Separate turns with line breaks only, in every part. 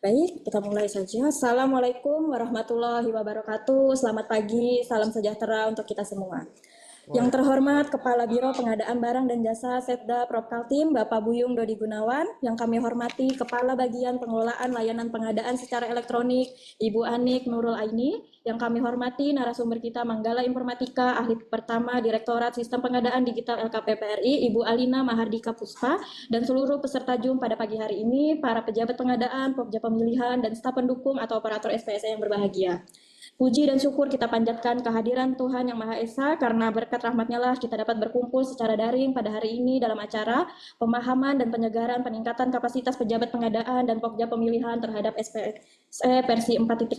Baik, kita mulai saja. Assalamualaikum warahmatullahi wabarakatuh. Selamat pagi, salam sejahtera untuk kita semua. Yang terhormat Kepala Biro Pengadaan Barang dan Jasa Setda Prop Kaltim, Bapak Buyung Dodi Gunawan. Yang kami hormati Kepala Bagian Pengelolaan Layanan Pengadaan Secara Elektronik, Ibu Anik Nurul Aini. Yang kami hormati narasumber kita Manggala Informatika, Ahli Pertama Direktorat Sistem Pengadaan Digital LKPP RI, Ibu Alina Mahardika Puspa, dan seluruh peserta Zoom pada pagi hari ini, para pejabat pengadaan, pokja pemilihan, dan staf pendukung atau operator SPSE yang berbahagia. Puji dan syukur kita panjatkan kehadiran Tuhan Yang Maha Esa, karena berkat rahmat-Nya lah kita dapat berkumpul secara daring pada hari ini dalam acara pemahaman dan penyegaran peningkatan kapasitas pejabat pengadaan dan pokja pemilihan terhadap SPSE versi 4.5.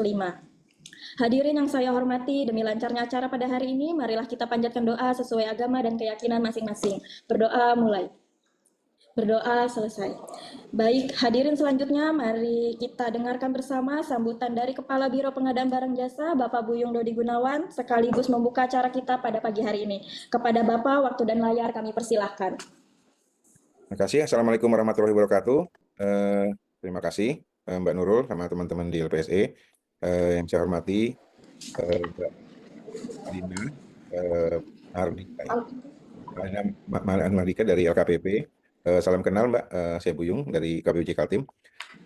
Hadirin yang saya hormati, demi lancarnya acara pada hari ini, marilah kita panjatkan doa sesuai agama dan keyakinan masing-masing. Berdoa mulai. Berdoa selesai. Baik, hadirin selanjutnya mari kita dengarkan bersama sambutan dari Kepala Biro Pengadaan Barang Jasa, Bapak Buyung Dodi Gunawan, sekaligus membuka acara kita pada pagi hari ini. Kepada Bapak, waktu dan layar kami persilahkan.
Terima kasih. Assalamualaikum warahmatullahi wabarakatuh. Terima kasih Mbak Nurul sama teman-teman di LPSE. Yang saya hormati Mbak Alina Mardika dari LKPP. Salam kenal Mbak, saya Buyung dari KPUJ Kaltim.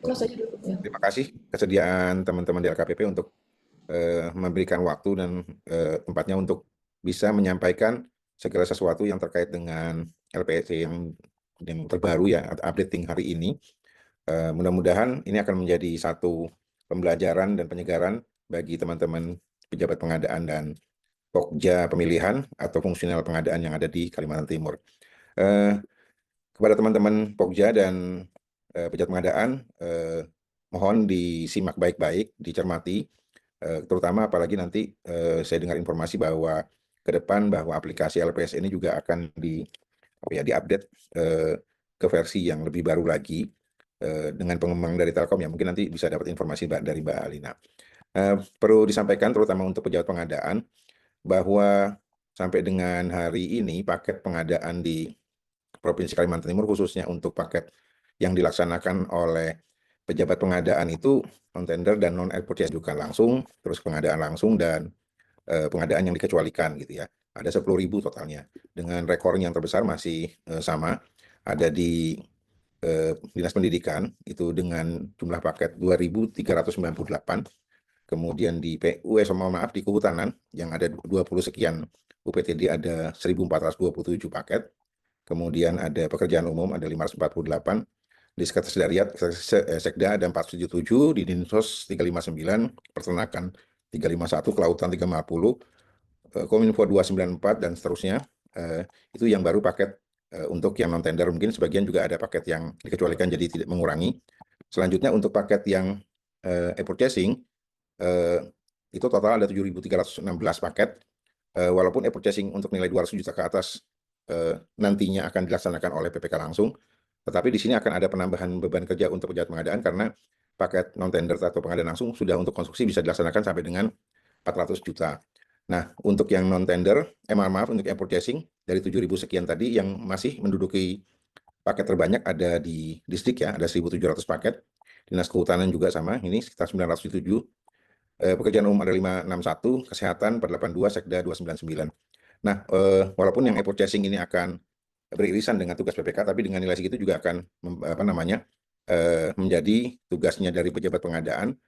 Terima kasih kesediaan teman-teman di LKPP untuk memberikan waktu dan tempatnya untuk bisa menyampaikan segala sesuatu yang terkait dengan LPSE yang terbaru ya, updating hari ini. Mudah-mudahan ini akan menjadi satu pembelajaran dan penyegaran bagi teman-teman pejabat pengadaan dan pokja pemilihan atau fungsional pengadaan yang ada di Kalimantan Timur. Kepada teman-teman pokja dan pejabat pengadaan, mohon disimak baik-baik, dicermati, terutama apalagi nanti saya dengar informasi bahwa ke depan bahwa aplikasi LPS ini juga akan diupdate ke versi yang lebih baru lagi dengan pengembang dari Telkom ya, mungkin nanti bisa dapat informasi dari Mbak Alina. Perlu disampaikan terutama untuk pejabat pengadaan bahwa sampai dengan hari ini paket pengadaan di Provinsi Kalimantan Timur khususnya untuk paket yang dilaksanakan oleh pejabat pengadaan itu non-tender dan non-airport juga langsung, terus pengadaan langsung dan pengadaan yang dikecualikan gitu ya. Ada 10.000 totalnya. Dengan rekor yang terbesar masih sama, ada di Dinas Pendidikan itu dengan jumlah paket 2.398. Kemudian di di Kehutanan yang ada 20 sekian, UPTD ada 1.427 paket. Kemudian ada pekerjaan umum ada 548, di Sekretariat Sekda ada 477, di Dinsos 359, Peternakan 351, Kelautan 350, Kominfo 294 dan seterusnya. Itu yang baru paket untuk yang non tender, mungkin sebagian juga ada paket yang dikecualikan jadi tidak mengurangi. Selanjutnya untuk paket yang e-purchasing itu total ada 7.316 paket. Walaupun e-purchasing untuk nilai 200 juta ke atas nantinya akan dilaksanakan oleh PPK langsung, tetapi di sini akan ada penambahan beban kerja untuk pejabat pengadaan karena paket non-tender atau pengadaan langsung sudah untuk konstruksi bisa dilaksanakan sampai dengan 400 juta. Nah, untuk yang non-tender, maaf, untuk e-purchasing dari 7.000 sekian tadi yang masih menduduki paket terbanyak ada di distrik ya, ada 1.700 paket. Dinas Kehutanan juga sama, ini sekitar 907. Pekerjaan umum ada 561, kesehatan 482, Sekda 299. Nah, walaupun yang e-purchasing ini akan beririsan dengan tugas PPK, tapi dengan nilai segitu juga akan menjadi tugasnya dari pejabat pengadaan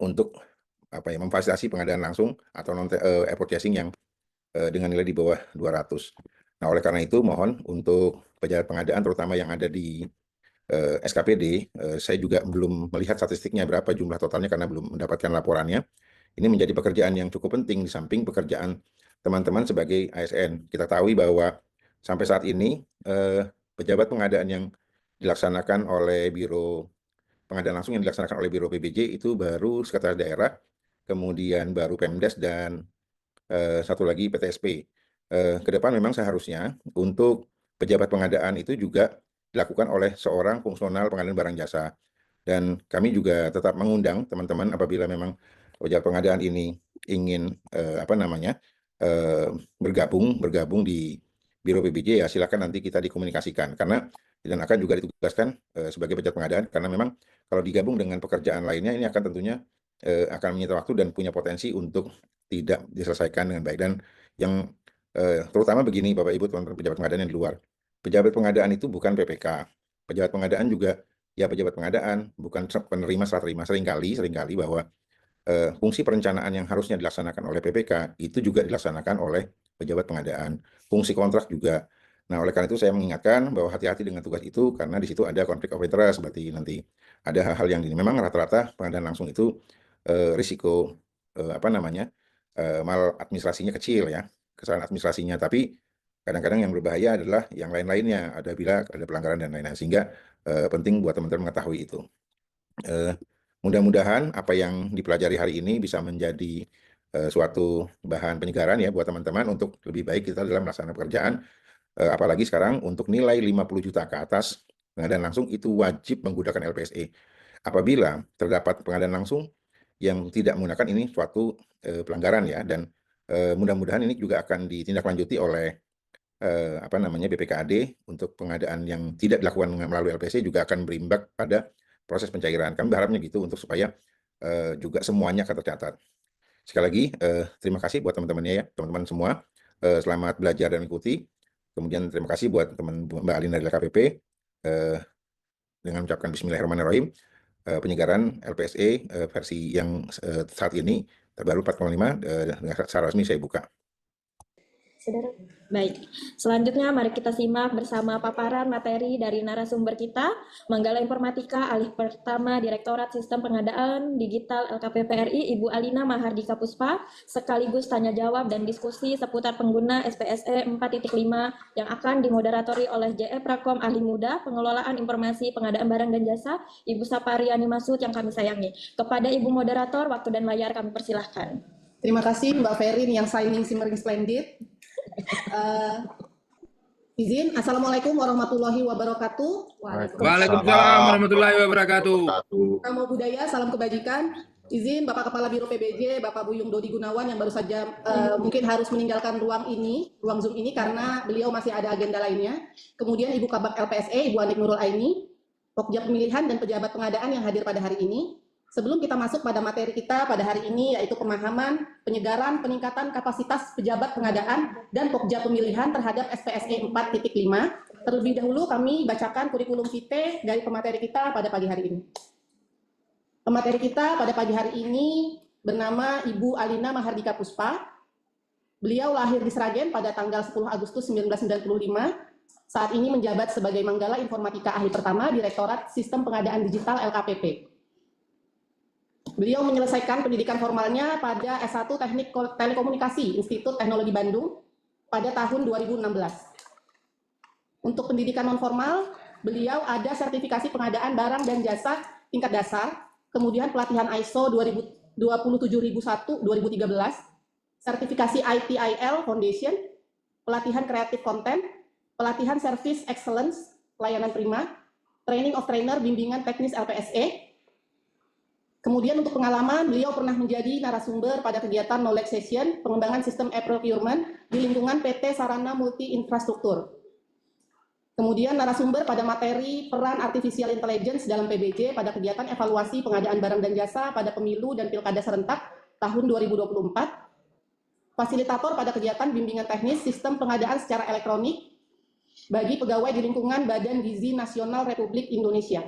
untuk memfasilitasi pengadaan langsung atau e-purchasing yang dengan nilai di bawah 200. Nah, oleh karena itu mohon untuk pejabat pengadaan terutama yang ada di SKPD, saya juga belum melihat statistiknya berapa jumlah totalnya karena belum mendapatkan laporannya. Ini menjadi pekerjaan yang cukup penting di samping pekerjaan teman-teman sebagai ASN. Kita tahu bahwa sampai saat ini pejabat pengadaan yang dilaksanakan oleh Biro Pengadaan Langsung yang dilaksanakan oleh Biro PBJ itu baru Sekretaris Daerah, kemudian baru Pemdes dan satu lagi PTSP. Ke depan memang seharusnya untuk pejabat pengadaan itu juga dilakukan oleh seorang fungsional pengadaan barang jasa. Dan kami juga tetap mengundang teman-teman apabila memang pejabat pengadaan ini ingin bergabung di Biro PBJ ya silakan nanti kita dikomunikasikan karena dan akan juga ditugaskan sebagai pejabat pengadaan, karena memang kalau digabung dengan pekerjaan lainnya ini akan tentunya akan menyita waktu dan punya potensi untuk tidak diselesaikan dengan baik. Dan yang terutama begini Bapak Ibu teman-teman pejabat pengadaan yang di luar, pejabat pengadaan itu bukan PPK. Pejabat pengadaan juga ya pejabat pengadaan, bukan penerima serah terima. Seringkali bahwa fungsi perencanaan yang harusnya dilaksanakan oleh PPK itu juga dilaksanakan oleh pejabat pengadaan. Fungsi kontrak juga. Nah, oleh karena itu saya mengingatkan bahwa hati-hati dengan tugas itu, karena di situ ada konflik of interest, berarti nanti ada hal-hal yang memang rata-rata pengadaan langsung itu risiko maladministrasinya kecil ya, kesalahan administrasinya. Tapi kadang-kadang yang berbahaya adalah yang lain-lainnya, ada bila ada pelanggaran dan lain-lain. Sehingga penting buat teman-teman mengetahui itu. Mudah-mudahan apa yang dipelajari hari ini bisa menjadi suatu bahan penyegaran ya buat teman-teman untuk lebih baik kita dalam melaksanakan pekerjaan. Apalagi sekarang untuk nilai 50 juta ke atas pengadaan langsung itu wajib menggunakan LPSE. Apabila terdapat pengadaan langsung yang tidak menggunakan, ini suatu pelanggaran ya, dan mudah-mudahan ini juga akan ditindaklanjuti oleh BPKAD untuk pengadaan yang tidak dilakukan melalui LPSE juga akan berimbas pada proses pencairan. Kami berharapnya gitu untuk supaya juga semuanya akan tercatat. Sekali lagi terima kasih buat teman-temannya ya, teman-teman semua. Selamat belajar dan ikuti. Kemudian terima kasih buat teman Mbak Alina dari LKPP dengan mengucapkan Bismillahirrahmanirrahim. Penyegaran LPSE versi yang saat ini terbaru 4.5 secara resmi saya buka.
Saudara. Baik, selanjutnya mari kita simak bersama paparan materi dari narasumber kita, Manggala Informatika, alih pertama Direktorat Sistem Pengadaan Digital LKPP RI, Ibu Alina Mahardika Puspa, sekaligus tanya jawab dan diskusi seputar pengguna SPSE 4.5 yang akan dimoderatori oleh JE Prakom Ahli Muda, Pengelolaan Informasi Pengadaan Barang dan Jasa, Ibu Sapariani Masud yang kami sayangi. Kepada Ibu Moderator, waktu dan layar kami persilahkan.
Terima kasih Mbak Ferin yang signing simmering splendid. Izin, Assalamualaikum warahmatullahi wabarakatuh.
Waalaikumsalam warahmatullahi wabarakatuh.
Namo Buddhaya, salam kebajikan. Izin Bapak Kepala Biro PBJ, Bapak Buyung Dodi Gunawan yang baru saja mungkin harus meninggalkan ruang Zoom ini karena beliau masih ada agenda lainnya. Kemudian Ibu Kabak LPSE, Ibu Anik Nurul Aini, Pokja Pemilihan dan pejabat pengadaan yang hadir pada hari ini. Sebelum kita masuk pada materi kita pada hari ini, yaitu pemahaman, penyegaran, peningkatan kapasitas pejabat pengadaan dan Pokja Pemilihan terhadap SPSE 4.5, terlebih dahulu kami bacakan kurikulum vitae dari pemateri kita pada pagi hari ini. Pemateri kita pada pagi hari ini bernama Ibu Alina Mahardika Puspa. Beliau lahir di Sragen pada tanggal 10 Agustus 1995. Saat ini menjabat sebagai Manggala Informatika Ahli Pertama Direktorat Sistem Pengadaan Digital LKPP. Beliau menyelesaikan pendidikan formalnya pada S1 Teknik Telekomunikasi Institut Teknologi Bandung pada tahun 2016. Untuk pendidikan non-formal, beliau ada sertifikasi pengadaan barang dan jasa tingkat dasar, kemudian pelatihan ISO 27001 2013, sertifikasi ITIL Foundation, pelatihan kreatif konten, pelatihan Service Excellence, pelayanan prima, training of trainer bimbingan teknis LPSE. Kemudian untuk pengalaman, beliau pernah menjadi narasumber pada kegiatan knowledge session pengembangan sistem e-procurement di lingkungan PT Sarana Multi Infrastruktur. Kemudian narasumber pada materi peran artificial intelligence dalam PBJ pada kegiatan evaluasi pengadaan barang dan jasa pada pemilu dan pilkada serentak tahun 2024. Fasilitator pada kegiatan bimbingan teknis sistem pengadaan secara elektronik bagi pegawai di lingkungan Badan Gizi Nasional Republik Indonesia.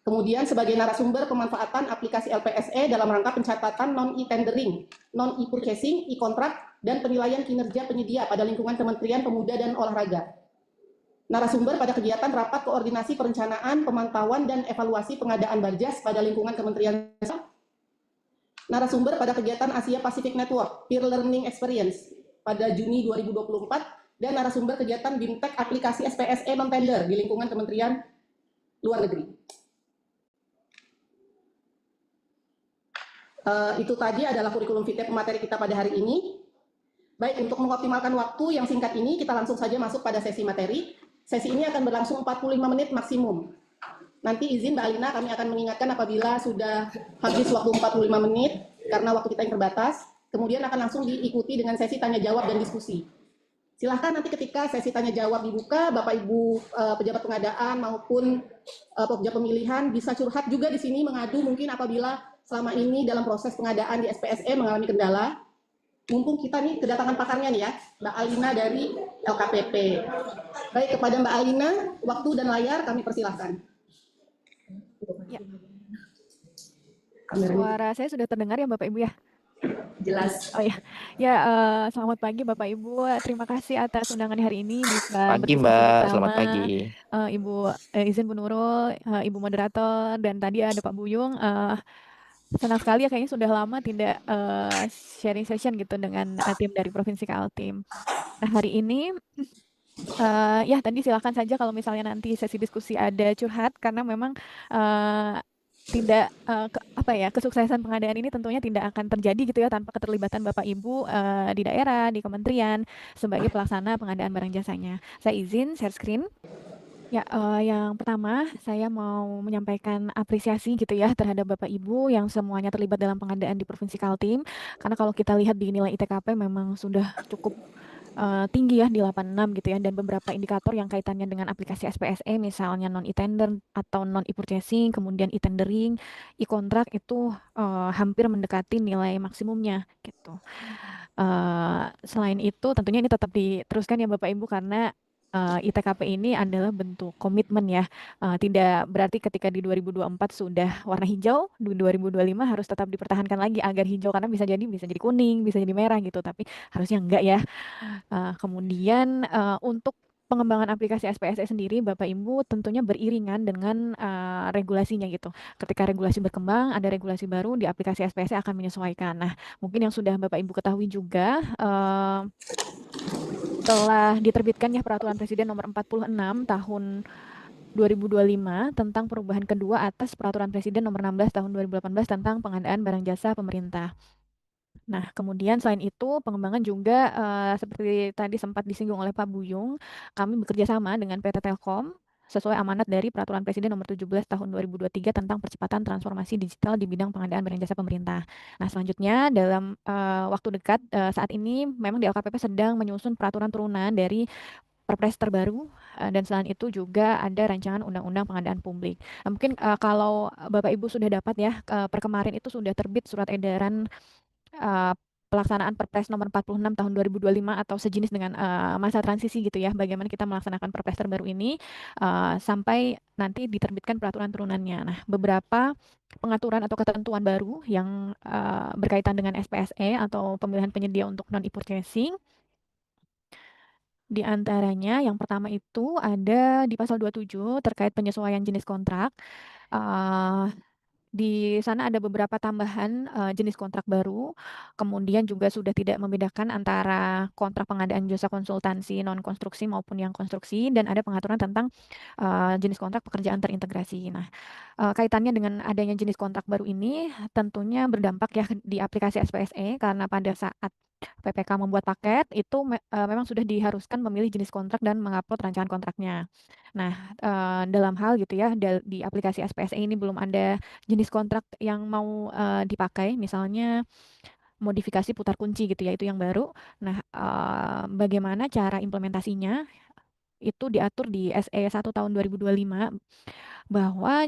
Kemudian sebagai narasumber pemanfaatan aplikasi LPSE dalam rangka pencatatan non-e-tendering, non-e-purchasing, e-kontrak, dan penilaian kinerja penyedia pada lingkungan Kementerian Pemuda dan Olahraga. Narasumber pada kegiatan rapat koordinasi perencanaan, pemantauan, dan evaluasi pengadaan Barjas pada lingkungan Kementerian. Narasumber pada kegiatan Asia Pacific Network, Peer Learning Experience pada Juni 2024, dan narasumber kegiatan BIMTEK aplikasi SPSE non-tender di lingkungan Kementerian Luar Negeri. Itu tadi adalah kurikulum vitae pemateri kita pada hari ini. Baik, untuk mengoptimalkan waktu yang singkat ini, kita langsung saja masuk pada sesi materi. Sesi ini akan berlangsung 45 menit maksimum. Nanti izin Mbak Alina, kami akan mengingatkan apabila sudah habis waktu 45 menit, karena waktu kita yang terbatas. Kemudian akan langsung diikuti dengan sesi tanya jawab dan diskusi. Silahkan nanti ketika sesi tanya jawab dibuka, Bapak Ibu pejabat pengadaan maupun pejabat pemilihan bisa curhat juga di sini, mengadu mungkin apabila selama ini dalam proses pengadaan di SPSE mengalami kendala. Mumpung kita nih kedatangan pakarnya nih ya, Mbak Alina dari LKPP. Baik, kepada Mbak Alina, waktu dan layar kami persilahkan.
Ya.
Kameranya.
Suara saya sudah terdengar ya Bapak Ibu ya?
Jelas.
Oh ya, ya selamat pagi Bapak Ibu. Terima kasih atas undangan hari ini bisa
Pagi
berdiskusi
Mbak,
bersama
selamat pagi.
Ibu izin Bu Nurul, Ibu moderator, dan tadi ada Pak Buyung. Senang sekali ya, kayaknya sudah lama tidak sharing session gitu dengan tim dari Provinsi Kaltim. Nah hari ini ya tadi silakan saja kalau misalnya nanti sesi diskusi ada curhat, karena memang tidak kesuksesan pengadaan ini tentunya tidak akan terjadi gitu ya tanpa keterlibatan Bapak Ibu di daerah, di kementerian sebagai pelaksana pengadaan barang jasanya. Saya izin share screen. Ya, yang pertama saya mau menyampaikan apresiasi gitu ya terhadap Bapak Ibu yang semuanya terlibat dalam pengadaan di Provinsi Kaltim. Karena kalau kita lihat di nilai ITKP memang sudah cukup tinggi ya di 86 gitu ya, dan beberapa indikator yang kaitannya dengan aplikasi SPSE misalnya non e-tender atau non e-purchasing, kemudian e-tendering, e-kontrak itu hampir mendekati nilai maksimumnya gitu. Selain itu tentunya ini tetap diteruskan ya Bapak Ibu, karena ITKP ini adalah bentuk komitmen ya. Tidak berarti ketika di 2024 sudah warna hijau, di 2025 harus tetap dipertahankan lagi agar hijau, karena bisa jadi kuning, bisa jadi merah gitu, tapi harusnya enggak ya. Kemudian untuk pengembangan aplikasi SPSE sendiri, Bapak Ibu tentunya beriringan dengan regulasinya gitu. Ketika regulasi berkembang, ada regulasi baru di aplikasi SPSE akan menyesuaikan. Nah, mungkin yang sudah Bapak Ibu ketahui juga, telah diterbitkan ya Peraturan Presiden Nomor 46 Tahun 2025 tentang perubahan kedua atas Peraturan Presiden Nomor 16 Tahun 2018 tentang pengadaan barang jasa pemerintah. Nah, kemudian selain itu pengembangan juga seperti tadi sempat disinggung oleh Pak Buyung, kami bekerja sama dengan PT Telkom sesuai amanat dari Peraturan Presiden Nomor 17 Tahun 2023 tentang percepatan transformasi digital di bidang pengadaan barang jasa pemerintah. Nah, selanjutnya dalam waktu dekat saat ini memang di LKPP sedang menyusun peraturan turunan dari Perpres terbaru, dan selain itu juga ada rancangan undang-undang pengadaan publik. Nah, mungkin kalau Bapak Ibu sudah dapat ya, per kemarin itu sudah terbit surat edaran pelaksanaan Perpres nomor 46 tahun 2025 atau sejenis dengan masa transisi gitu ya, bagaimana kita melaksanakan Perpres terbaru ini sampai nanti diterbitkan peraturan turunannya. Nah, beberapa pengaturan atau ketentuan baru yang berkaitan dengan SPSE atau pemilihan penyedia untuk non e-purchasing. Di antaranya yang pertama itu ada di pasal 27 terkait penyesuaian jenis kontrak. Di sana ada beberapa tambahan jenis kontrak baru, kemudian juga sudah tidak membedakan antara kontrak pengadaan jasa konsultansi non konstruksi maupun yang konstruksi, dan ada pengaturan tentang jenis kontrak pekerjaan terintegrasi. Nah, kaitannya dengan adanya jenis kontrak baru ini tentunya berdampak ya di aplikasi SPSE, karena pada saat PPK membuat paket itu memang sudah diharuskan memilih jenis kontrak dan mengupload rancangan kontraknya. Nah, dalam hal gitu ya di aplikasi SPSE ini belum ada jenis kontrak yang mau dipakai, misalnya modifikasi putar kunci gitu ya, itu yang baru. Nah, bagaimana cara implementasinya itu diatur di SE 1 tahun 2025, bahwa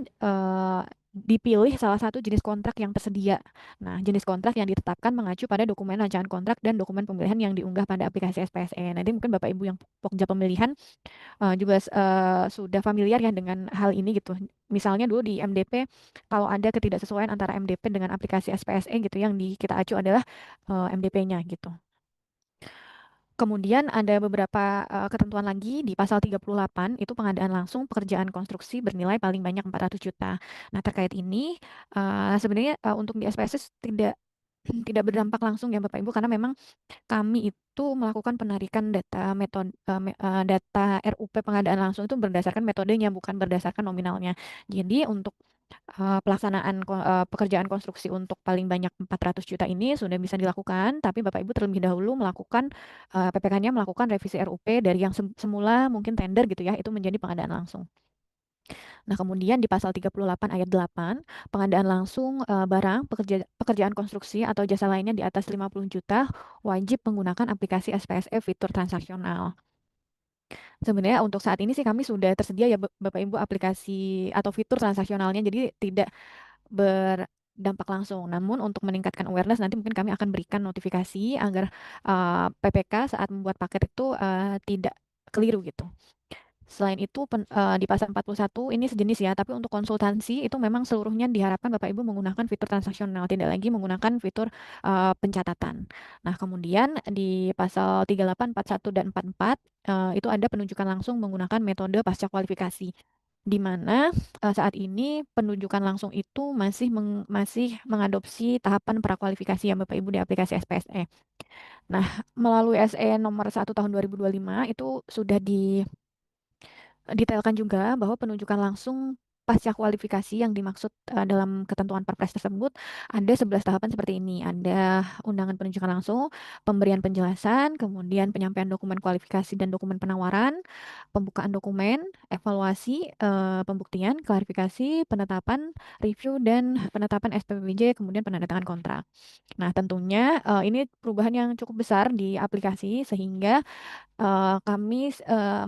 dipilih salah satu jenis kontrak yang tersedia. Nah, jenis kontrak yang ditetapkan mengacu pada dokumen rancangan kontrak dan dokumen pemilihan yang diunggah pada aplikasi SPSE. Nanti mungkin Bapak Ibu yang Pokja pemilihan juga sudah familiar ya dengan hal ini gitu. Misalnya dulu di MDP, kalau ada ketidaksesuaian antara MDP dengan aplikasi SPSE gitu, yang kita acu adalah MDP-nya gitu. Kemudian ada beberapa ketentuan lagi di pasal 38, itu pengadaan langsung pekerjaan konstruksi bernilai paling banyak 400 juta. Nah, terkait ini sebenarnya untuk di SPSS tidak berdampak langsung ya Bapak Ibu, karena memang kami itu melakukan penarikan data data RUP pengadaan langsung itu berdasarkan metodenya, bukan berdasarkan nominalnya. Jadi untuk pelaksanaan pekerjaan konstruksi untuk paling banyak 400 juta ini sudah bisa dilakukan, tapi Bapak Ibu terlebih dahulu melakukan PPK-nya melakukan revisi RUP dari yang semula mungkin tender gitu ya, itu menjadi pengadaan langsung. Nah, kemudian di pasal 38 ayat 8, pengadaan langsung barang, pekerjaan konstruksi atau jasa lainnya di atas 50 juta wajib menggunakan aplikasi SPSE fitur transaksional. Sebenarnya untuk saat ini sih kami sudah tersedia ya Bapak Ibu aplikasi atau fitur transaksionalnya, jadi tidak berdampak langsung. Namun untuk meningkatkan awareness nanti mungkin kami akan berikan notifikasi agar PPK saat membuat paket itu tidak keliru gitu. Selain itu di pasal 41 ini sejenis ya, tapi untuk konsultansi itu memang seluruhnya diharapkan Bapak Ibu menggunakan fitur transaksional, tidak lagi menggunakan fitur pencatatan. Nah, kemudian di pasal 38, 41 dan 44 itu ada penunjukan langsung menggunakan metode pasca kualifikasi, di mana saat ini penunjukan langsung itu masih mengadopsi tahapan prakualifikasi ya Bapak Ibu di aplikasi SPSE. Nah, melalui SE nomor 1 tahun 2025 itu sudah detailkan juga bahwa penunjukan langsung pasca kualifikasi yang dimaksud dalam ketentuan Perpres tersebut ada 11 tahapan seperti ini. Ada undangan penunjukan langsung, pemberian penjelasan, kemudian penyampaian dokumen kualifikasi dan dokumen penawaran, pembukaan dokumen, evaluasi, pembuktian, klarifikasi, penetapan, review, dan penetapan SPPBJ, kemudian penandatangan kontrak. Nah, tentunya ini perubahan yang cukup besar di aplikasi sehingga kami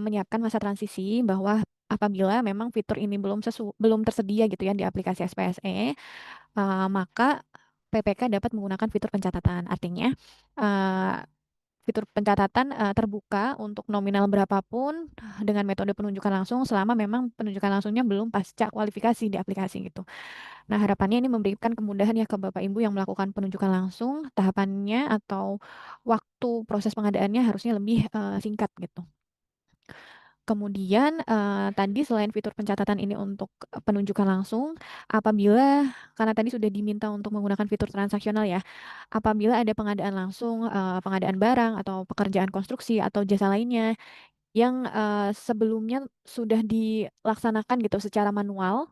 menyiapkan masa transisi bahwa apabila memang fitur ini belum tersedia gitu ya di aplikasi SPSE, maka PPK dapat menggunakan fitur pencatatan. Artinya, eh, fitur pencatatan terbuka untuk nominal berapapun dengan metode penunjukan langsung selama memang penunjukan langsungnya belum pasca kualifikasi di aplikasi gitu. Nah, harapannya ini memberikan kemudahan ya ke Bapak Ibu yang melakukan penunjukan langsung, tahapannya atau waktu proses pengadaannya harusnya lebih singkat gitu. Kemudian tadi selain fitur pencatatan ini untuk penunjukan langsung, karena tadi sudah diminta untuk menggunakan fitur transaksional ya, apabila ada pengadaan langsung, pengadaan barang atau pekerjaan konstruksi atau jasa lainnya yang sebelumnya sudah dilaksanakan gitu secara manual,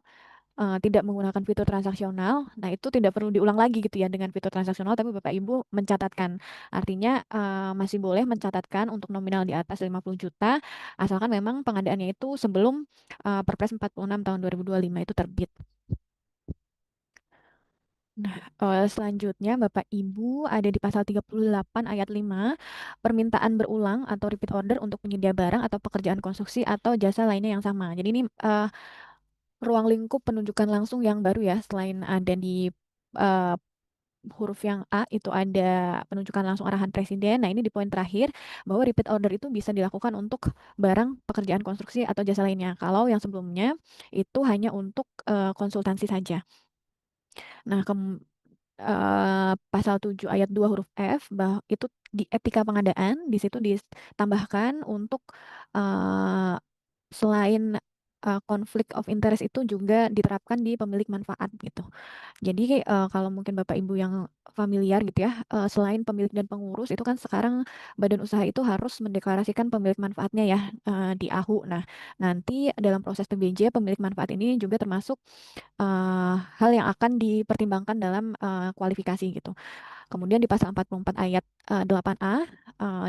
tidak menggunakan fitur transaksional, nah itu tidak perlu diulang lagi gitu ya dengan fitur transaksional, tapi Bapak Ibu mencatatkan. Artinya masih boleh mencatatkan untuk nominal di atas 50 juta, asalkan memang pengadaannya itu sebelum Perpres 46 tahun 2025 itu terbit. Nah, selanjutnya Bapak Ibu ada di pasal 38 ayat 5, permintaan berulang atau repeat order untuk penyedia barang atau pekerjaan konstruksi atau jasa lainnya yang sama. Jadi ini ruang lingkup penunjukan langsung yang baru ya, selain ada di eh, huruf yang A itu ada penunjukan langsung arahan presiden. Nah, ini di poin terakhir bahwa repeat order itu bisa dilakukan untuk barang pekerjaan konstruksi atau jasa lainnya. Kalau yang sebelumnya itu hanya untuk konsultansi saja. Nah, pasal 7 ayat 2 huruf F itu di etika pengadaan di situ ditambahkan untuk eh, selain konflik of interest itu juga diterapkan di pemilik manfaat gitu. Jadi kalau mungkin Bapak Ibu yang familiar gitu ya, selain pemilik dan pengurus itu kan sekarang badan usaha itu harus mendeklarasikan pemilik manfaatnya ya di AHU. Nah, nanti dalam proses PBJ pemilik manfaat ini juga termasuk hal yang akan dipertimbangkan dalam kualifikasi gitu. Kemudian di pasal 44 ayat 8A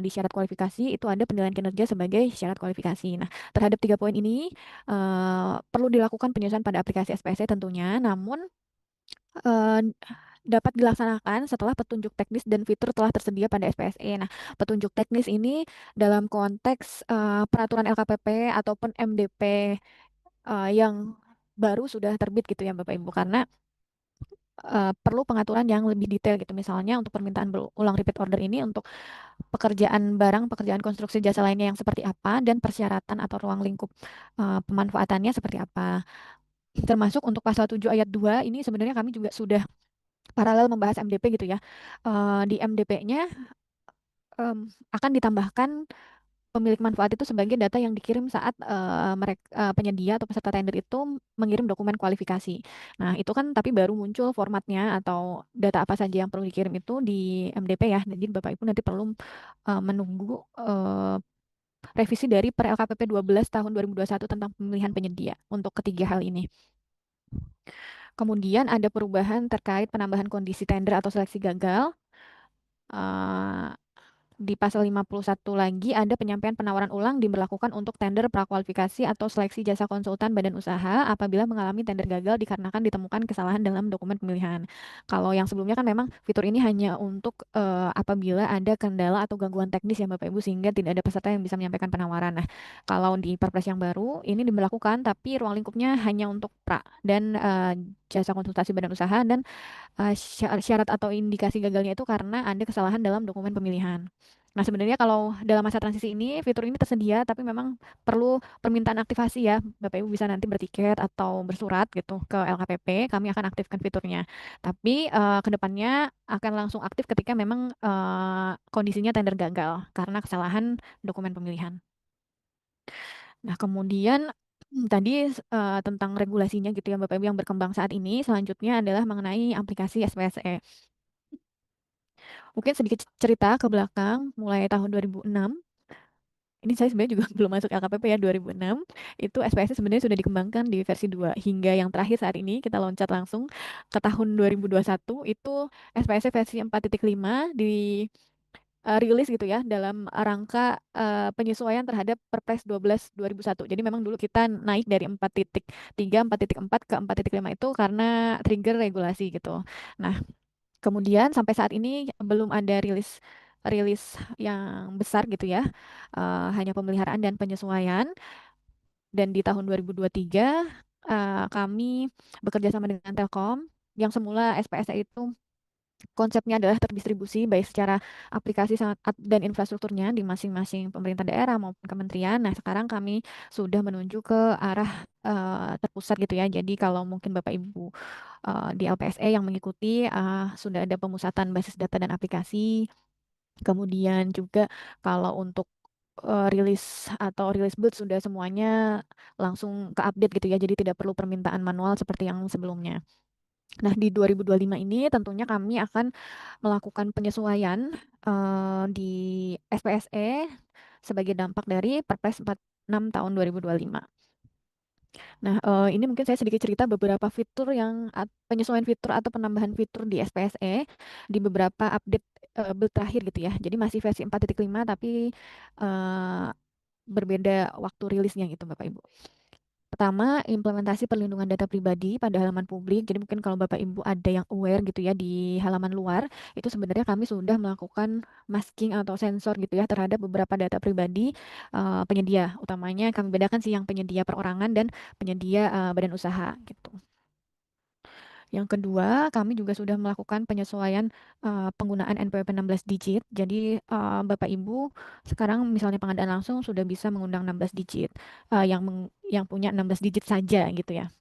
di syarat kualifikasi itu ada penilaian kinerja sebagai syarat kualifikasi. Nah, terhadap 3 poin ini perlu dilakukan penyelesaian pada aplikasi SPSE tentunya, namun eh, dapat dilaksanakan setelah petunjuk teknis dan fitur telah tersedia pada SPSE. Nah, petunjuk teknis ini dalam konteks peraturan LKPP ataupun MDP yang baru sudah terbit gitu ya Bapak Ibu, karena perlu pengaturan yang lebih detail gitu. Misalnya untuk permintaan berulang repeat order ini untuk pekerjaan barang, pekerjaan konstruksi jasa lainnya yang seperti apa dan persyaratan atau ruang lingkup pemanfaatannya seperti apa. Termasuk untuk pasal 7 ayat 2 ini sebenarnya kami juga sudah paralel membahas MDP gitu ya. Di MDP-nya akan ditambahkan pemilik manfaat itu sebagai data yang dikirim saat mereka penyedia atau peserta tender itu mengirim dokumen kualifikasi. Nah, itu kan tapi baru muncul formatnya atau data apa saja yang perlu dikirim itu di MDP ya. Jadi Bapak Ibu nanti perlu menunggu revisi dari Per LKPP 12 tahun 2021 tentang pemilihan penyedia untuk ketiga hal ini. Kemudian ada perubahan terkait penambahan kondisi tender atau seleksi gagal. Eh, di pasal 51 lagi ada penyampaian penawaran ulang diberlakukan untuk tender prakualifikasi atau seleksi jasa konsultan badan usaha apabila mengalami tender gagal dikarenakan ditemukan kesalahan dalam dokumen pemilihan. Kalau yang sebelumnya kan memang fitur ini hanya untuk apabila ada kendala atau gangguan teknis ya Bapak Ibu sehingga tidak ada peserta yang bisa menyampaikan penawaran. Nah, kalau di Perpres yang baru ini diberlakukan tapi ruang lingkupnya hanya untuk pra dan jasa konsultasi badan usaha dan syarat atau indikasi gagalnya itu karena ada kesalahan dalam dokumen pemilihan. Nah, sebenarnya kalau dalam masa transisi ini fitur ini tersedia, tapi memang perlu permintaan aktivasi ya. Bapak Ibu bisa nanti bertiket atau bersurat gitu ke LKPP, kami akan aktifkan fiturnya. Tapi ke depannya akan langsung aktif ketika memang kondisinya tender gagal karena kesalahan dokumen pemilihan. Nah, kemudian tadi tentang regulasinya gitu ya Bapak Ibu yang berkembang saat ini, selanjutnya adalah mengenai aplikasi SPSE. Mungkin sedikit cerita ke belakang, mulai tahun 2006, ini saya sebenarnya juga belum masuk LKPP ya, 2006, itu SPS sebenarnya sudah dikembangkan di versi 2, hingga yang terakhir saat ini kita loncat langsung ke tahun 2021, itu SPS versi 4.5 rilis gitu ya, dalam rangka penyesuaian terhadap Perpres 12 2001. Jadi memang dulu kita naik dari 4.3, 4.4 ke 4.5 itu karena trigger regulasi gitu. Nah, kemudian sampai saat ini belum ada rilis rilis yang besar gitu ya, hanya pemeliharaan dan penyesuaian. Dan di tahun 2023 kami bekerja sama dengan Telkom yang semula SPSE itu konsepnya adalah terdistribusi baik secara aplikasi dan infrastrukturnya di masing-masing pemerintah daerah maupun kementerian. Nah, sekarang kami sudah menuju ke arah terpusat gitu ya. Jadi kalau mungkin Bapak Ibu di LPSE yang mengikuti sudah ada pemusatan basis data dan aplikasi. Kemudian juga kalau untuk rilis atau rilis build sudah semuanya langsung ke update gitu ya. Jadi tidak perlu permintaan manual seperti yang sebelumnya. Nah, di 2025 ini tentunya kami akan melakukan penyesuaian di SPSE sebagai dampak dari Perpres 46 tahun 2025. Nah, ini mungkin saya sedikit cerita beberapa fitur yang penyesuaian fitur atau penambahan fitur di SPSE di beberapa update build terakhir gitu ya. Jadi masih versi 4.5 tapi berbeda waktu rilisnya gitu Bapak Ibu. Pertama, implementasi perlindungan data pribadi pada halaman publik. Jadi mungkin kalau Bapak Ibu ada yang aware gitu ya di halaman luar, itu sebenarnya kami sudah melakukan masking atau sensor gitu ya terhadap beberapa data pribadi penyedia. Utamanya kami bedakan sih yang penyedia perorangan dan penyedia badan usaha gitu. Yang kedua, kami juga sudah melakukan penyesuaian penggunaan NPWP 16 digit. Jadi Bapak Ibu sekarang misalnya pengadaan langsung sudah bisa mengundang 16 digit yang punya 16 digit saja gitu ya.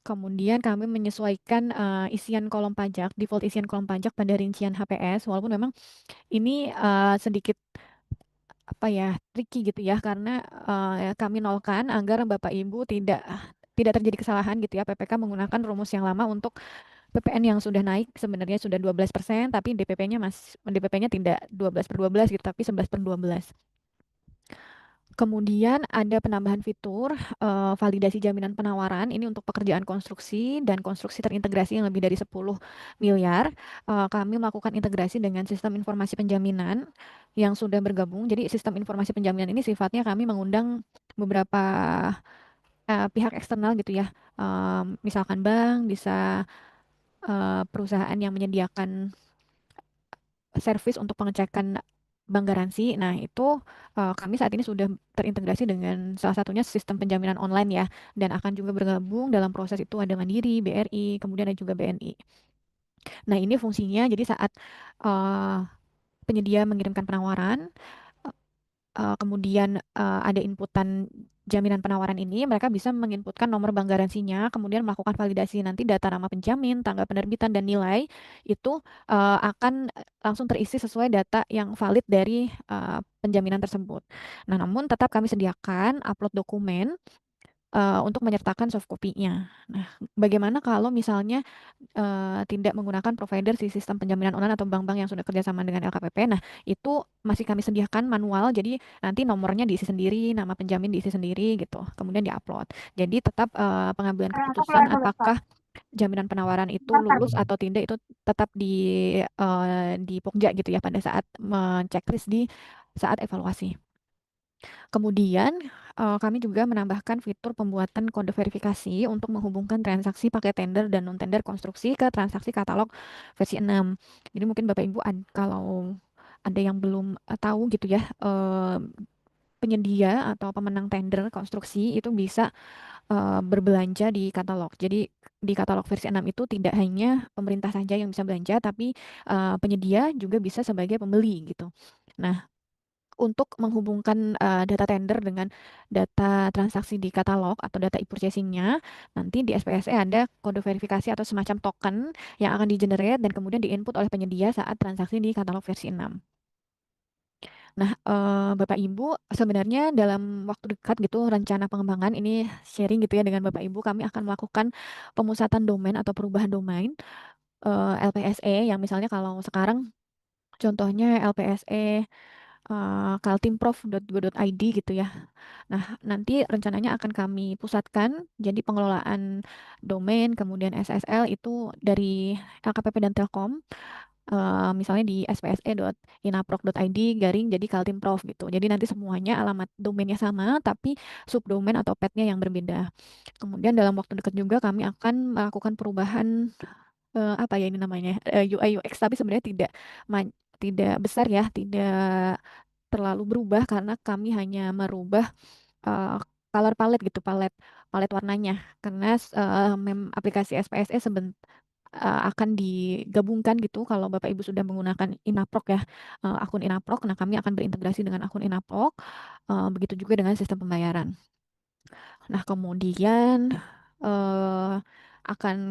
Kemudian kami menyesuaikan isian kolom pajak, default isian kolom pajak pada rincian HPS walaupun memang ini sedikit apa ya tricky gitu ya karena kami nolkan agar Bapak Ibu tidak terjadi kesalahan gitu ya. PPK menggunakan rumus yang lama untuk PPN yang sudah naik sebenarnya sudah 12%, tapi DPP-nya tidak 12/12 gitu, tapi 11/12. Kemudian ada penambahan fitur validasi jaminan penawaran ini untuk pekerjaan konstruksi dan konstruksi terintegrasi yang lebih dari 10 miliar. Kami melakukan integrasi dengan sistem informasi penjaminan yang sudah bergabung. Jadi sistem informasi penjaminan ini sifatnya kami mengundang beberapa pihak eksternal gitu ya. Misalkan bank, bisa perusahaan yang menyediakan servis untuk pengecekan bank garansi. Nah, itu kami saat ini sudah terintegrasi dengan salah satunya sistem penjaminan online ya, dan akan juga bergabung dalam proses itu ada Mandiri, BRI, kemudian ada juga BNI. Nah, ini fungsinya jadi saat penyedia mengirimkan penawaran, kemudian ada inputan jaminan penawaran ini, mereka bisa menginputkan nomor bank garansinya, kemudian melakukan validasi nanti data nama penjamin, tanggal penerbitan, dan nilai itu akan langsung terisi sesuai data yang valid dari penjaminan tersebut. Nah, namun tetap kami sediakan upload dokumen untuk menyertakan soft copy-nya. Nah, bagaimana kalau misalnya tidak menggunakan provider si sistem penjaminan online atau bank-bank yang sudah kerjasama dengan LKPP? Nah, itu masih kami sediakan manual, jadi nanti nomornya diisi sendiri, nama penjamin diisi sendiri gitu, kemudian diupload. Jadi tetap pengambilan keputusan apakah jaminan penawaran itu lulus atau tidak itu tetap di Pokja gitu ya pada saat menceklis di saat evaluasi. Kemudian kami juga menambahkan fitur pembuatan kode verifikasi untuk menghubungkan transaksi pakai tender dan non-tender konstruksi ke transaksi katalog versi 6. Jadi mungkin Bapak Ibu kalau ada yang belum tahu gitu ya, penyedia atau pemenang tender konstruksi itu bisa berbelanja di katalog. Jadi di katalog versi 6 itu tidak hanya pemerintah saja yang bisa belanja, tapi penyedia juga bisa sebagai pembeli gitu. Nah, untuk menghubungkan data tender dengan data transaksi di katalog atau data e-purchasing-nya, nanti di SPSE ada kode verifikasi atau semacam token yang akan di-generate dan kemudian di-input oleh penyedia saat transaksi di katalog versi 6. Nah, Bapak Ibu, sebenarnya dalam waktu dekat gitu rencana pengembangan ini sharing gitu ya dengan Bapak Ibu, kami akan melakukan pemusatan domain atau perubahan domain LPSE yang misalnya kalau sekarang contohnya LPSE kaltimprof.go.id gitu ya. Nah, nanti rencananya akan kami pusatkan, jadi pengelolaan domain, kemudian SSL itu dari LKPP dan Telkom, misalnya di spse.inaproc.id garing jadi kaltimprof gitu. Jadi nanti semuanya alamat domainnya sama, tapi subdomain atau petnya yang berbeda. Kemudian dalam waktu dekat juga kami akan melakukan perubahan apa ya ini namanya UI UX, tapi sebenarnya tidak besar ya, tidak terlalu berubah karena kami hanya merubah eh, color palette gitu, palet warnanya karena aplikasi SPSE akan digabungkan gitu kalau Bapak Ibu sudah menggunakan Inaproc ya, akun Inaproc. Nah, kami akan berintegrasi dengan akun Inaproc, begitu juga dengan sistem pembayaran. Nah, kemudian eh,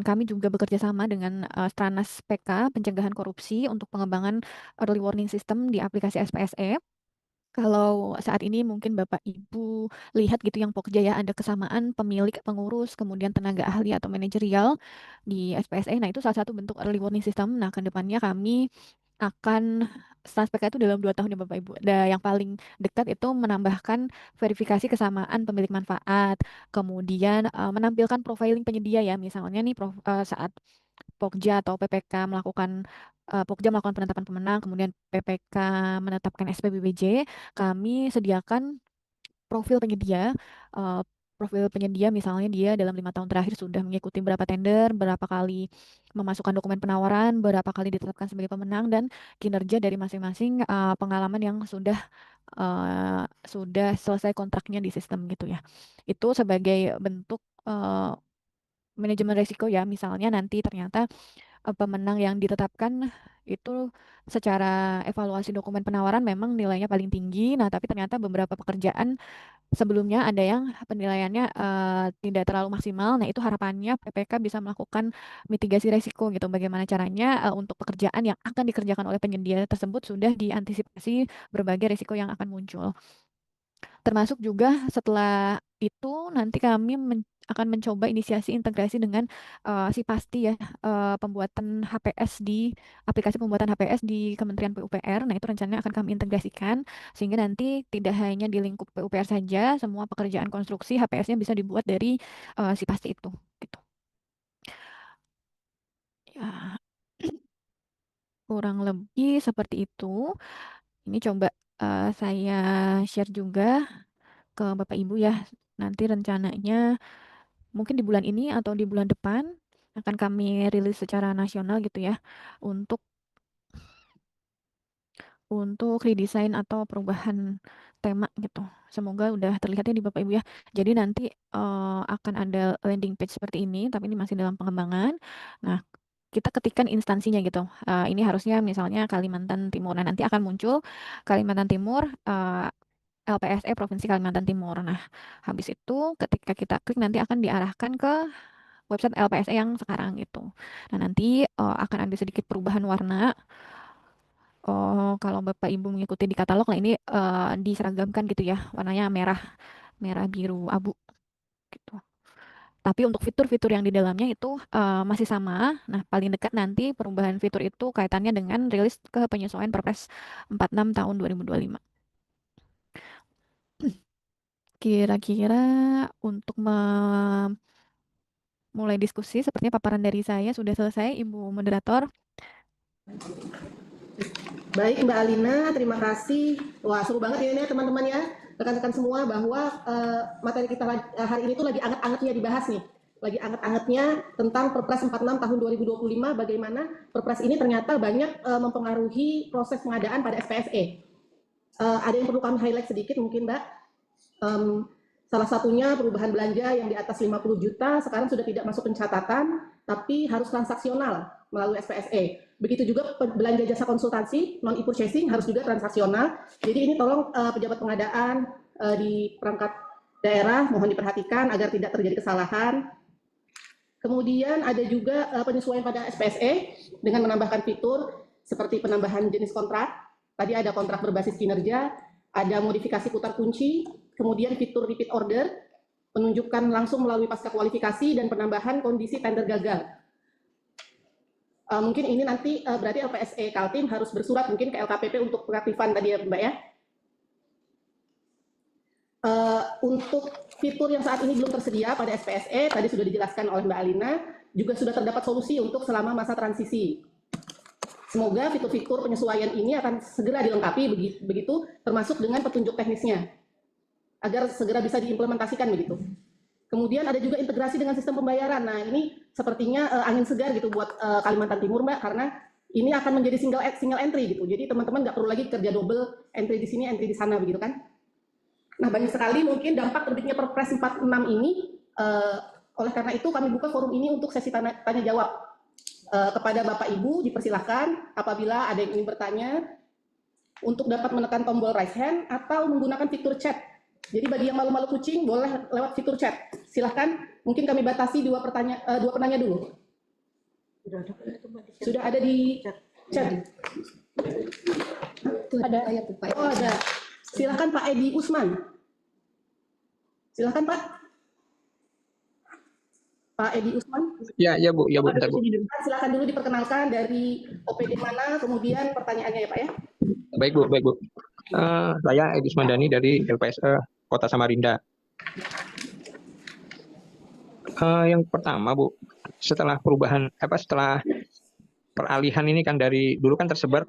kami juga bekerja sama dengan Stranas PK Pencegahan Korupsi untuk pengembangan early warning system di aplikasi SPSE. Kalau saat ini mungkin Bapak Ibu lihat gitu yang Pokja ya ada kesamaan pemilik, pengurus, kemudian tenaga ahli atau manajerial di SPSE. Nah, itu salah satu bentuk early warning system. Nah, ke depannya kami akan Stans PK itu dalam 2 tahun ya Bapak Ibu. Yang paling dekat itu menambahkan verifikasi kesamaan pemilik manfaat, kemudian menampilkan profiling penyedia ya, misalnya nih saat Pokja atau PPK Pokja melakukan penetapan pemenang, kemudian PPK menetapkan SPBBJ, kami sediakan profil penyedia. eh, Profil penyedia misalnya dia dalam 5 tahun terakhir sudah mengikuti berapa tender, berapa kali memasukkan dokumen penawaran, berapa kali ditetapkan sebagai pemenang, dan kinerja dari masing-masing pengalaman yang sudah selesai kontraknya di sistem gitu ya. Itu sebagai bentuk manajemen risiko ya, misalnya nanti ternyata pemenang yang ditetapkan itu secara evaluasi dokumen penawaran memang nilainya paling tinggi. Nah, tapi ternyata beberapa pekerjaan sebelumnya ada yang penilaiannya tidak terlalu maksimal. Nah, itu harapannya PPK bisa melakukan mitigasi risiko gitu. Bagaimana caranya untuk pekerjaan yang akan dikerjakan oleh penyedia tersebut sudah diantisipasi berbagai risiko yang akan muncul. Termasuk juga setelah itu nanti kami akan mencoba inisiasi integrasi dengan si pasti ya, pembuatan HPS di aplikasi pembuatan HPS di Kementerian PUPR. Nah, itu rencananya akan kami integrasikan sehingga nanti tidak hanya di lingkup PUPR saja, semua pekerjaan konstruksi HPS-nya bisa dibuat dari si pasti itu gitu. Ya, kurang lebih seperti itu. Ini coba saya share juga ke Bapak Ibu ya. Nanti rencananya mungkin di bulan ini atau di bulan depan akan kami rilis secara nasional gitu ya untuk redesign atau perubahan tema gitu. Semoga udah terlihat ya di Bapak Ibu ya. Jadi nanti akan ada landing page seperti ini, tapi ini masih dalam pengembangan. Nah, kita ketikkan instansinya gitu. Ini harusnya misalnya Kalimantan Timur. Nah, nanti akan muncul Kalimantan Timur, LPSE Provinsi Kalimantan Timur. Nah, habis itu ketika kita klik nanti akan diarahkan ke website LPSE yang sekarang gitu. Nah, nanti akan ada sedikit perubahan warna. Kalau Bapak Ibu mengikuti di katalog, nah ini diseragamkan gitu ya, warnanya merah, merah biru abu gitu. Tapi untuk fitur-fitur yang di dalamnya itu masih sama. Nah, paling dekat nanti perubahan fitur itu kaitannya dengan rilis ke penyesuaian Perpres 46 tahun 2025. Kira-kira untuk mulai diskusi. Sepertinya paparan dari saya sudah selesai, Ibu Moderator.
Baik Mbak Alina, terima kasih. Wah seru banget ini ya teman-teman ya, rekan-rekan semua, bahwa materi kita hari ini tuh lagi anget-angetnya dibahas nih. Lagi anget-angetnya tentang Perpres 46 tahun 2025, bagaimana Perpres ini ternyata banyak mempengaruhi proses pengadaan pada SPSE. Ada yang perlu kami highlight sedikit mungkin Mbak. Salah satunya perubahan belanja yang di atas 50 juta sekarang sudah tidak masuk pencatatan, tapi harus transaksional melalui SPSE. Begitu juga belanja jasa konsultansi, non-e-purchasing harus juga transaksional. Jadi ini tolong pejabat pengadaan di perangkat daerah mohon diperhatikan agar tidak terjadi kesalahan. Kemudian ada juga penyesuaian pada SPSE dengan menambahkan fitur seperti penambahan jenis kontrak. Tadi ada kontrak berbasis kinerja, ada modifikasi putar kunci, kemudian fitur repeat order, penunjukan langsung melalui pasca kualifikasi, dan penambahan kondisi tender gagal. Mungkin ini nanti berarti LPSE Kaltim harus bersurat mungkin ke LKPP untuk pengaktifan tadi ya Mbak ya. Untuk fitur yang saat ini belum tersedia pada SPSE, tadi sudah dijelaskan oleh Mbak Alina, juga sudah terdapat solusi untuk selama masa transisi. Semoga fitur-fitur penyesuaian ini akan segera dilengkapi begitu, termasuk dengan petunjuk teknisnya, agar segera bisa diimplementasikan begitu. Kemudian ada juga integrasi dengan sistem pembayaran. Nah ini sepertinya angin segar gitu buat Kalimantan Timur Mbak, karena ini akan menjadi single entry gitu. Jadi teman-teman nggak perlu lagi kerja double, entry di sini, entry di sana begitu kan. Nah banyak sekali mungkin dampak terbitnya Perpres 46 ini. Oleh karena itu kami buka forum ini untuk sesi tanya jawab. Kepada Bapak Ibu dipersilahkan apabila ada yang ingin bertanya untuk dapat menekan tombol raise hand atau menggunakan fitur chat. Jadi bagi yang malu-malu kucing boleh lewat fitur chat. Silahkan, mungkin kami batasi dua penanya dulu. Sudah ada di chat.
Ada.
Oh ada. Silahkan Pak Edi Usman. Silahkan Pak. Pak Edi Usman.
Ya Bu, bentar Bu.
Silahkan dulu diperkenalkan dari OPD mana, kemudian pertanyaannya ya Pak ya.
Baik Bu. Saya Edi Usmandani dari LPSE Kota Samarinda. Yang pertama Bu, setelah peralihan ini kan dari dulu kan tersebar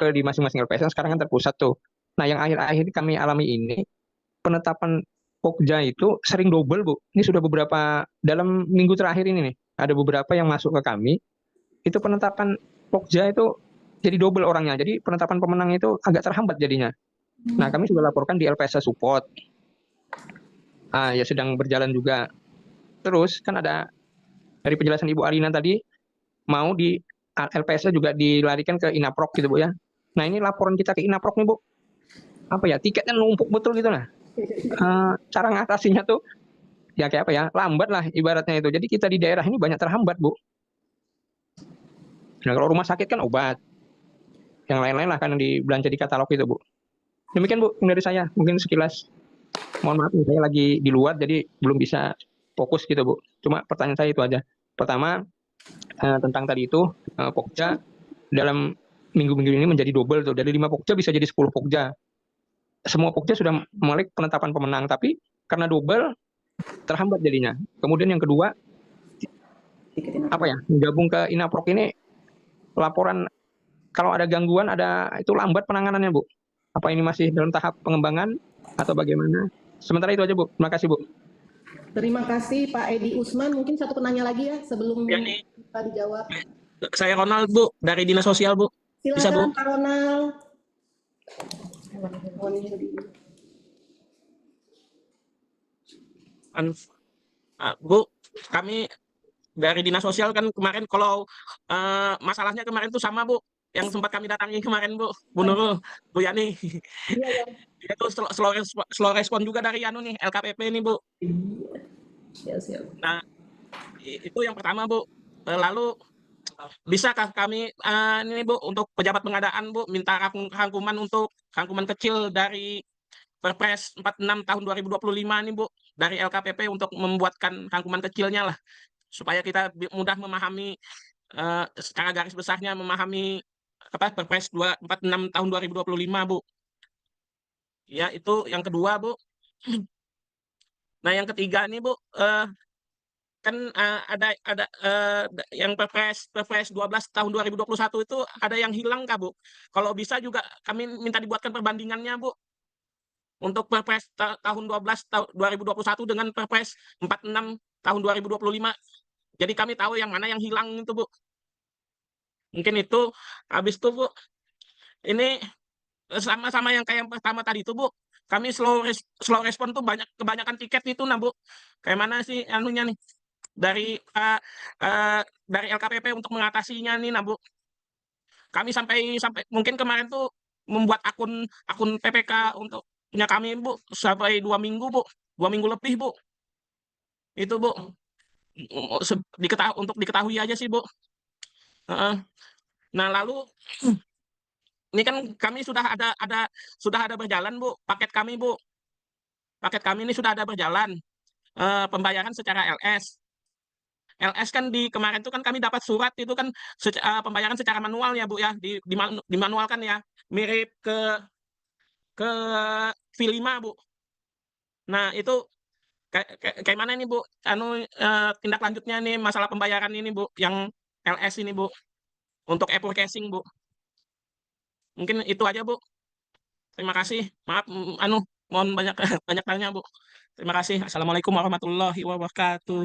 ke di masing-masing LPSE, sekarang kan terpusat tuh. Nah yang akhir-akhir kami alami ini, penetapan Pokja itu sering double Bu. Ini sudah dalam minggu terakhir ini nih, ada beberapa yang masuk ke kami, itu penetapan Pokja itu jadi double orangnya. Jadi penetapan pemenang itu agak terhambat jadinya. Nah kami sudah laporkan di LPSE Support. Ya sedang berjalan juga. Terus kan ada dari penjelasan Ibu Alina tadi, mau di LPSE juga dilarikan ke Inaprok gitu Bu ya. Nah ini laporan kita ke Inaprok nih Bu. Tiketnya numpuk betul gitu lah. Cara ngatasinya tuh ya kayak apa ya, lambat lah ibaratnya itu. Jadi kita di daerah ini banyak terhambat Bu. Nah kalau rumah sakit kan obat, yang lain-lain lah kan yang dibelanja di katalog itu Bu. Demikian Bu dari saya, mungkin sekilas. Mohon maaf saya lagi di luar jadi belum bisa fokus gitu Bu. Cuma pertanyaan saya itu aja. Pertama tentang tadi itu Pokja dalam minggu-minggu ini menjadi double tuh, dari 5 Pokja bisa jadi 10 Pokja. Semua Pokja sudah mulai penetapan pemenang, tapi karena double terhambat jadinya. Kemudian yang kedua, gabung ke Inaprok ini laporan kalau ada gangguan itu lambat penanganannya Bu. Apa ini masih dalam tahap pengembangan atau bagaimana? Sementara itu aja Bu. Terima kasih Bu.
Terima kasih Pak Edi Usman. Mungkin satu penanya lagi ya sebelum kita dijawab.
Saya Ronald Bu, dari Dinas Sosial Bu.
Silakan
Bisa Bu?
Pak Ronald.
Bu, kami dari Dinas Sosial kan kemarin kalau masalahnya kemarin itu sama Bu, yang sempat kami datangi kemarin Bu Nurul, Bu Yani. Dia tuh slow respon juga dari LKPP nih Bu. Nah itu yang pertama Bu. Lalu bisakah kami ini Bu untuk pejabat pengadaan Bu minta rangkuman kecil dari Perpres 46 tahun 2025 nih Bu dari LKPP untuk membuatkan rangkuman kecilnya lah supaya kita mudah memahami secara garis besarnya memahami Perpres 46 tahun 2025 Bu. Ya itu yang kedua Bu. Nah, yang ketiga nih Bu, kan ada yang Perpres 12 tahun 2021 itu ada yang hilang Kak Bu. Kalau bisa juga kami minta dibuatkan perbandingannya Bu. Untuk Perpres tahun 12 tahun 2021 dengan Perpres 46 tahun 2025. Jadi kami tahu yang mana yang hilang itu Bu. Mungkin itu habis itu Bu. Ini sama-sama yang kayak yang pertama tadi itu Bu. Kami slow respon tuh kebanyakan tiket itu nah Bu. Kayak mana sih anunya nih dari dari LKPP untuk mengatasinya nih nah Bu. Kami sampai mungkin kemarin tuh membuat akun PPK untuk punya kami Bu sampai 2 minggu Bu, 2 minggu lebih Bu. Itu Bu. Untuk diketahui aja sih Bu. Heeh. Nah lalu ini kan kami sudah ada berjalan Bu paket kami Bu. Paket kami ini sudah ada berjalan pembayaran secara LS. LS kan kemarin itu kan kami dapat surat itu kan pembayaran secara manual ya Bu ya dimanualkan ya mirip ke V5 Bu. Nah itu kayak mana nih Bu tindak lanjutnya nih masalah pembayaran ini Bu yang LS ini Bu untuk e-forecasting Bu. Mungkin itu aja Bu. Terima kasih. Maaf mohon banyak banyak tanya Bu. Terima kasih. Assalamualaikum warahmatullahi wabarakatuh.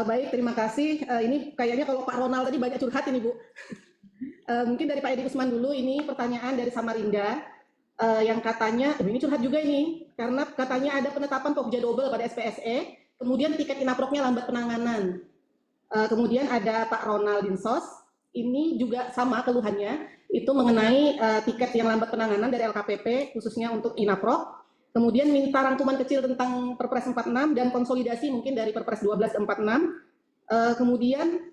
Baik, terima kasih. Ini kayaknya kalau Pak Ronald tadi banyak curhat ini Bu. Mungkin dari Pak Edi Usman dulu, ini pertanyaan dari Samarinda yang katanya, ini curhat juga ini, karena katanya ada penetapan Pokja double pada SPSE, kemudian tiket inaproknya lambat penanganan. Kemudian ada Pak Ronald Dinsos, ini juga sama keluhannya, itu mengenai tiket yang lambat penanganan dari LKPP, khususnya untuk inaprok. Kemudian minta rangkuman kecil tentang Perpres 46 dan konsolidasi mungkin dari Perpres 12 dan 46. Kemudian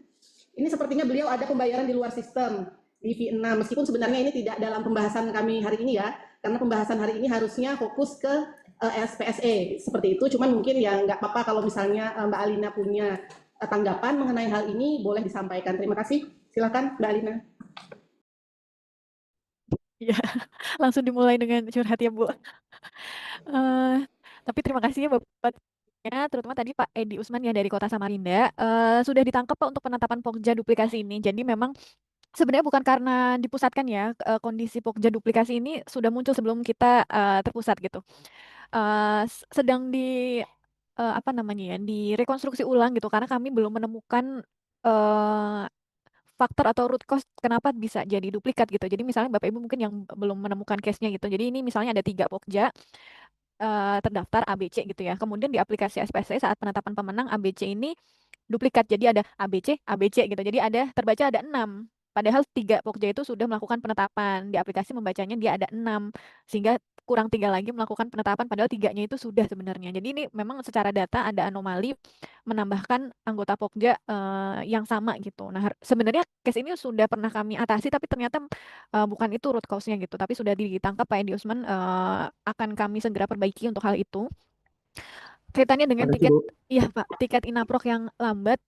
ini sepertinya beliau ada pembayaran di luar sistem di V6, meskipun sebenarnya ini tidak dalam pembahasan kami hari ini ya, karena pembahasan hari ini harusnya fokus ke SPSE seperti itu. Cuman mungkin ya nggak apa-apa kalau misalnya Mbak Alina punya tanggapan mengenai hal ini boleh disampaikan. Terima kasih. Silakan Mbak Alina.
Ya, langsung dimulai dengan curhat ya Bu. Tapi terima kasih ya Bapak-Bapaknya, terutama tadi Pak Edi Usman ya dari Kota Samarinda, sudah ditangkap Pak untuk penetapan Pokja duplikasi ini. Jadi memang sebenarnya bukan karena dipusatkan ya, kondisi Pokja duplikasi ini sudah muncul sebelum kita terpusat gitu. Sedang apa namanya ya, direkonstruksi ulang gitu karena kami belum menemukan faktor atau root cause kenapa bisa jadi duplikat gitu. Jadi misalnya Bapak Ibu mungkin yang belum menemukan case-nya gitu. Jadi ini misalnya ada 3 Pokja terdaftar ABC gitu ya. Kemudian di aplikasi SPSE saat penetapan pemenang ABC ini duplikat. Jadi ada ABC gitu. Jadi terbaca ada 6. Padahal 3 Pokja itu sudah melakukan penetapan. Di aplikasi membacanya dia ada 6. Sehingga kurang 3 lagi melakukan penetapan padahal 3-nya itu sudah sebenarnya. Jadi ini memang secara data ada anomali menambahkan anggota Pokja yang sama gitu. Nah, sebenarnya case ini sudah pernah kami atasi tapi ternyata bukan itu root cause-nya gitu. Tapi sudah ditangkap Pak Edi Usman, akan kami segera perbaiki untuk hal itu. Kaitannya dengan
Makasih,
tiket,
Bu.
iya Pak, tiket inaprok yang lambat.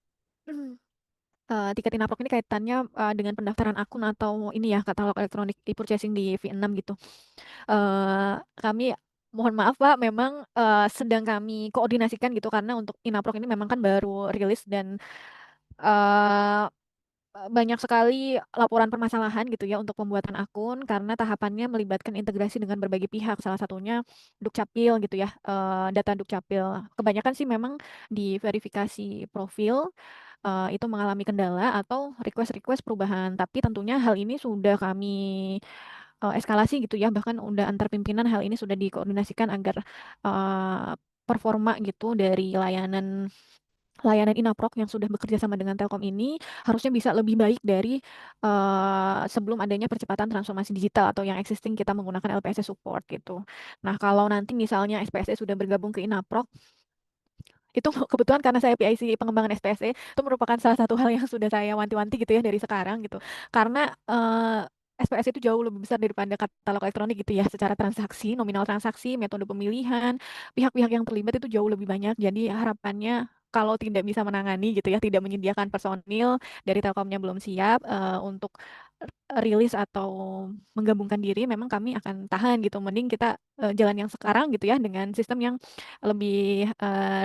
Tiket inaprok ini kaitannya dengan pendaftaran akun atau ini ya katalog elektronik e-purchasing di V6 gitu. Kami mohon maaf Pak, memang sedang kami koordinasikan gitu karena untuk inaprok ini memang kan baru rilis dan banyak sekali laporan permasalahan gitu ya untuk pembuatan akun karena tahapannya melibatkan integrasi dengan berbagai pihak, salah satunya Dukcapil gitu ya, data Dukcapil. Kebanyakan sih memang di verifikasi profil itu mengalami kendala atau request-request perubahan, tapi tentunya hal ini sudah kami eskalasi gitu ya, bahkan udah antar pimpinan hal ini sudah dikoordinasikan agar performa gitu dari layanan Inaprok yang sudah bekerja sama dengan Telkom ini harusnya bisa lebih baik dari sebelum adanya percepatan transformasi digital atau yang existing kita menggunakan LPSC support gitu. Nah, kalau nanti misalnya SPSE sudah bergabung ke Inaprok, itu kebetulan karena saya PIC pengembangan SPSE, itu merupakan salah satu hal yang sudah saya wanti-wanti gitu ya dari sekarang gitu. Karena SPSE itu jauh lebih besar daripada katalog elektronik gitu ya, secara transaksi, nominal transaksi, metode pemilihan, pihak-pihak yang terlibat itu jauh lebih banyak. Jadi harapannya kalau tidak bisa menangani gitu ya, tidak menyediakan personil dari Telkomnya belum siap untuk rilis atau menggabungkan diri, memang kami akan tahan gitu. Mending kita jalan yang sekarang gitu ya dengan sistem yang lebih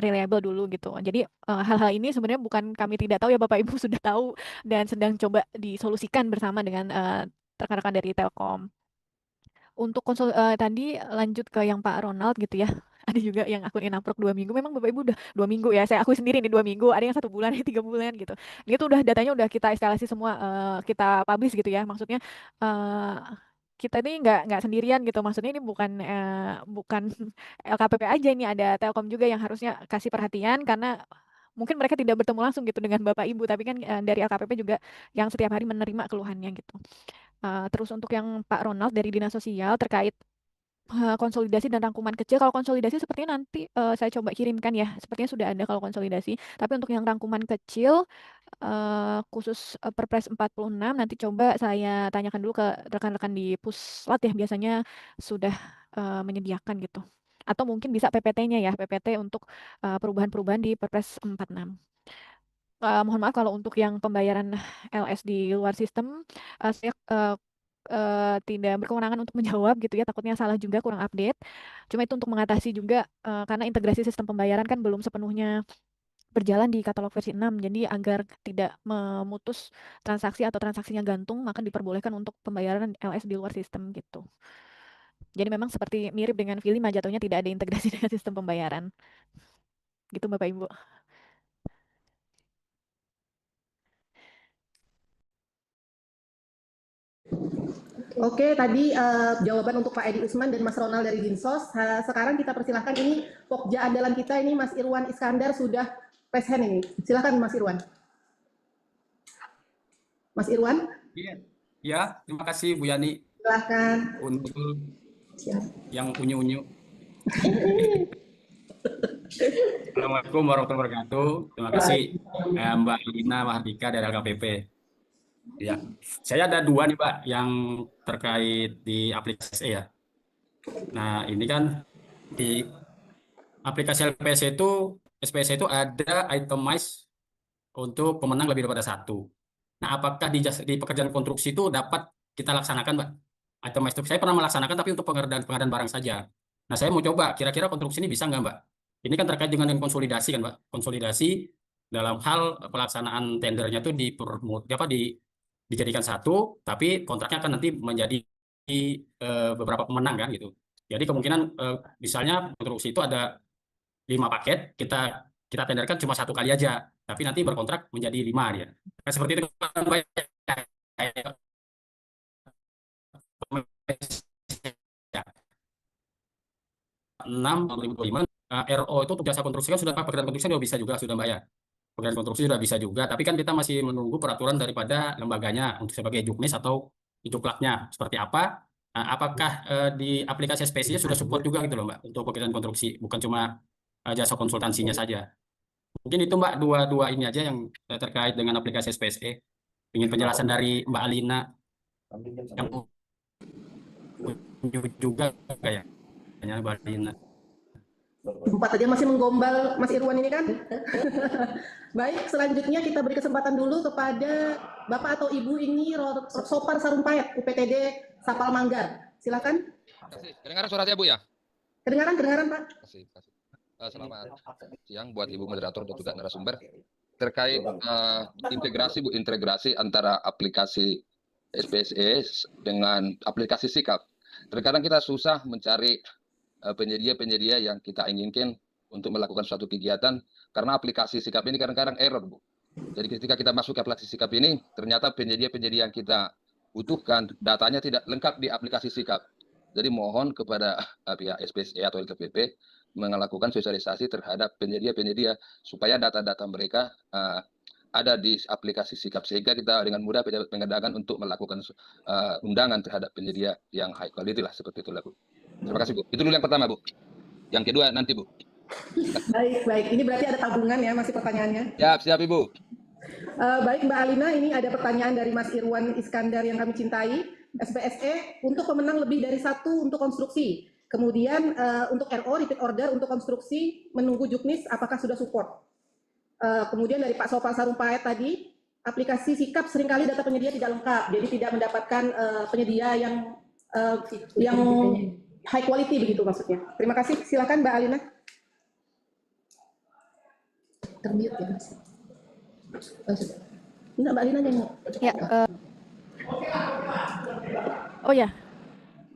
reliable dulu gitu. Jadi hal-hal ini sebenarnya bukan kami tidak tahu ya Bapak Ibu sudah tahu dan sedang coba disolusikan bersama dengan rekan-rekan dari Telkom. Untuk tadi lanjut ke yang Pak Ronald gitu ya. Ada juga yang akun Inaprok 2 minggu. Memang Bapak Ibu udah 2 minggu ya. Saya akui sendiri nih 2 minggu. Ada yang 1 bulan, ada yang 3 bulan gitu. Itu udah datanya udah kita eskalasi semua, kita publish gitu ya. Maksudnya eh, kita ini nggak sendirian gitu. Maksudnya ini bukan LKPP aja, ini ada Telkom juga yang harusnya kasih perhatian karena mungkin mereka tidak bertemu langsung gitu dengan Bapak Ibu, tapi kan dari LKPP juga yang setiap hari menerima keluhannya gitu. Terus untuk yang Pak Ronald dari Dinas Sosial terkait konsolidasi dan rangkuman kecil. Kalau konsolidasi sepertinya nanti saya coba kirimkan ya. Sepertinya sudah ada kalau konsolidasi. Tapi untuk yang rangkuman kecil khusus Perpres 46 nanti coba saya tanyakan dulu ke rekan-rekan di Puslat ya, biasanya sudah menyediakan gitu. Atau mungkin bisa PPT-nya ya, PPT untuk perubahan-perubahan di Perpres 46. Mohon maaf kalau untuk yang pembayaran LS di luar sistem, saya tidak berkewenangan untuk menjawab gitu ya, takutnya salah juga, kurang update. Cuma itu untuk mengatasi juga karena integrasi sistem pembayaran kan belum sepenuhnya berjalan di katalog versi 6. Jadi agar tidak memutus transaksi atau transaksinya gantung, maka diperbolehkan untuk pembayaran LS di luar sistem gitu. Jadi memang seperti mirip dengan Filima, jatuhnya tidak ada integrasi dengan sistem pembayaran. Gitu Bapak Ibu.
Oke, tadi jawaban untuk Pak Edi Usman dan Mas Ronald dari Dinsos. Sekarang kita persilahkan ini Pokja andalan kita ini Mas Irwan Iskandar sudah raise hand ini. Silakan Mas Irwan. Mas Irwan,
Iya, ya, terima kasih Bu Yani
silakan.
untuk yang unyu-unyu. Assalamualaikum warahmatullahi wabarakatuh. Terima kasih Mbak Lina Mahardika dari LKPP. Ya, saya ada 2 nih Mbak yang terkait di aplikasi ya. Nah, ini kan di aplikasi SPSE itu ada itemize untuk pemenang lebih daripada 1. Nah, apakah di pekerjaan konstruksi itu dapat kita laksanakan, Mbak? Itemize itu saya pernah melaksanakan, tapi untuk pengadaan barang saja. Nah, saya mau coba, kira-kira konstruksi ini bisa nggak, Mbak? Ini kan terkait dengan konsolidasi kan, Mbak? Konsolidasi dalam hal pelaksanaan tendernya itu dijadikan satu, tapi kontraknya akan nanti menjadi beberapa pemenang kan gitu. Jadi kemungkinan misalnya konstruksi itu ada 5 paket, kita tenderkan cuma 1 kali aja, tapi nanti berkontrak menjadi 5 dia. Nah, seperti itu kan, Mbak. 6/2025 RO itu untuk jasa konstruksi kan sudah, pekerjaan konstruksi sudah bisa juga sudah Mbak ya. Pekerjaan konstruksi sudah bisa juga, tapi kan kita masih menunggu peraturan daripada lembaganya untuk sebagai juknis atau juklaknya seperti apa. Apakah di aplikasi SPSI sudah support juga gitu loh Mbak untuk pekerjaan konstruksi, bukan cuma jasa konsultansinya saja. Mungkin itu Mbak, dua ini aja yang terkait dengan aplikasi SPSE. Ingin penjelasan dari Mbak Alina yang juga kayaknya Mbak Alina.
Empat aja masih menggombal Mas Irwan ini kan. Baik, selanjutnya kita beri kesempatan dulu kepada Bapak atau Ibu ini Sopar Sarumpayat, UPTD Sapal Manggar. Silakan.
Kedengaran suara saya Bu ya?
Kedengaran Pak.
Kasih. Selamat siang buat Ibu moderator dan juga narasumber. Terkait integrasi antara aplikasi SPSE dengan aplikasi Sikap. Terkadang kita susah mencari penyedia-penyedia yang kita inginkan untuk melakukan suatu kegiatan karena aplikasi Sikap ini kadang-kadang error, Bu. Jadi ketika kita masuk ke aplikasi Sikap ini, ternyata penyedia-penyedia yang kita butuhkan datanya tidak lengkap di aplikasi Sikap. Jadi mohon kepada pihak SPSE atau LKPP melakukan sosialisasi terhadap penyedia-penyedia supaya data-data mereka ada di aplikasi Sikap, sehingga kita dengan mudah pengadaan untuk melakukan undangan terhadap penyedia yang high quality lah, seperti itulah Bu. Terima kasih Bu. Itu dulu yang pertama Bu. Yang kedua nanti Bu.
Baik. Ini berarti ada tabungan ya, masih pertanyaannya.
Siap Ibu.
Baik Mbak Alina, ini ada pertanyaan dari Mas Irwan Iskandar yang kami cintai. SPSE untuk pemenang lebih dari 1 untuk konstruksi. Kemudian untuk RO, repeat order untuk konstruksi menunggu juknis apakah sudah support. Kemudian dari Pak Sopal Sarumpayat tadi, aplikasi Sikap seringkali data penyedia tidak lengkap, jadi tidak mendapatkan penyedia yang high quality begitu maksudnya. Terima kasih. Silakan Mbak Alina. Termute ya Mas. Enggak, Mbak Alina nyanyi.
Ya, oh ya,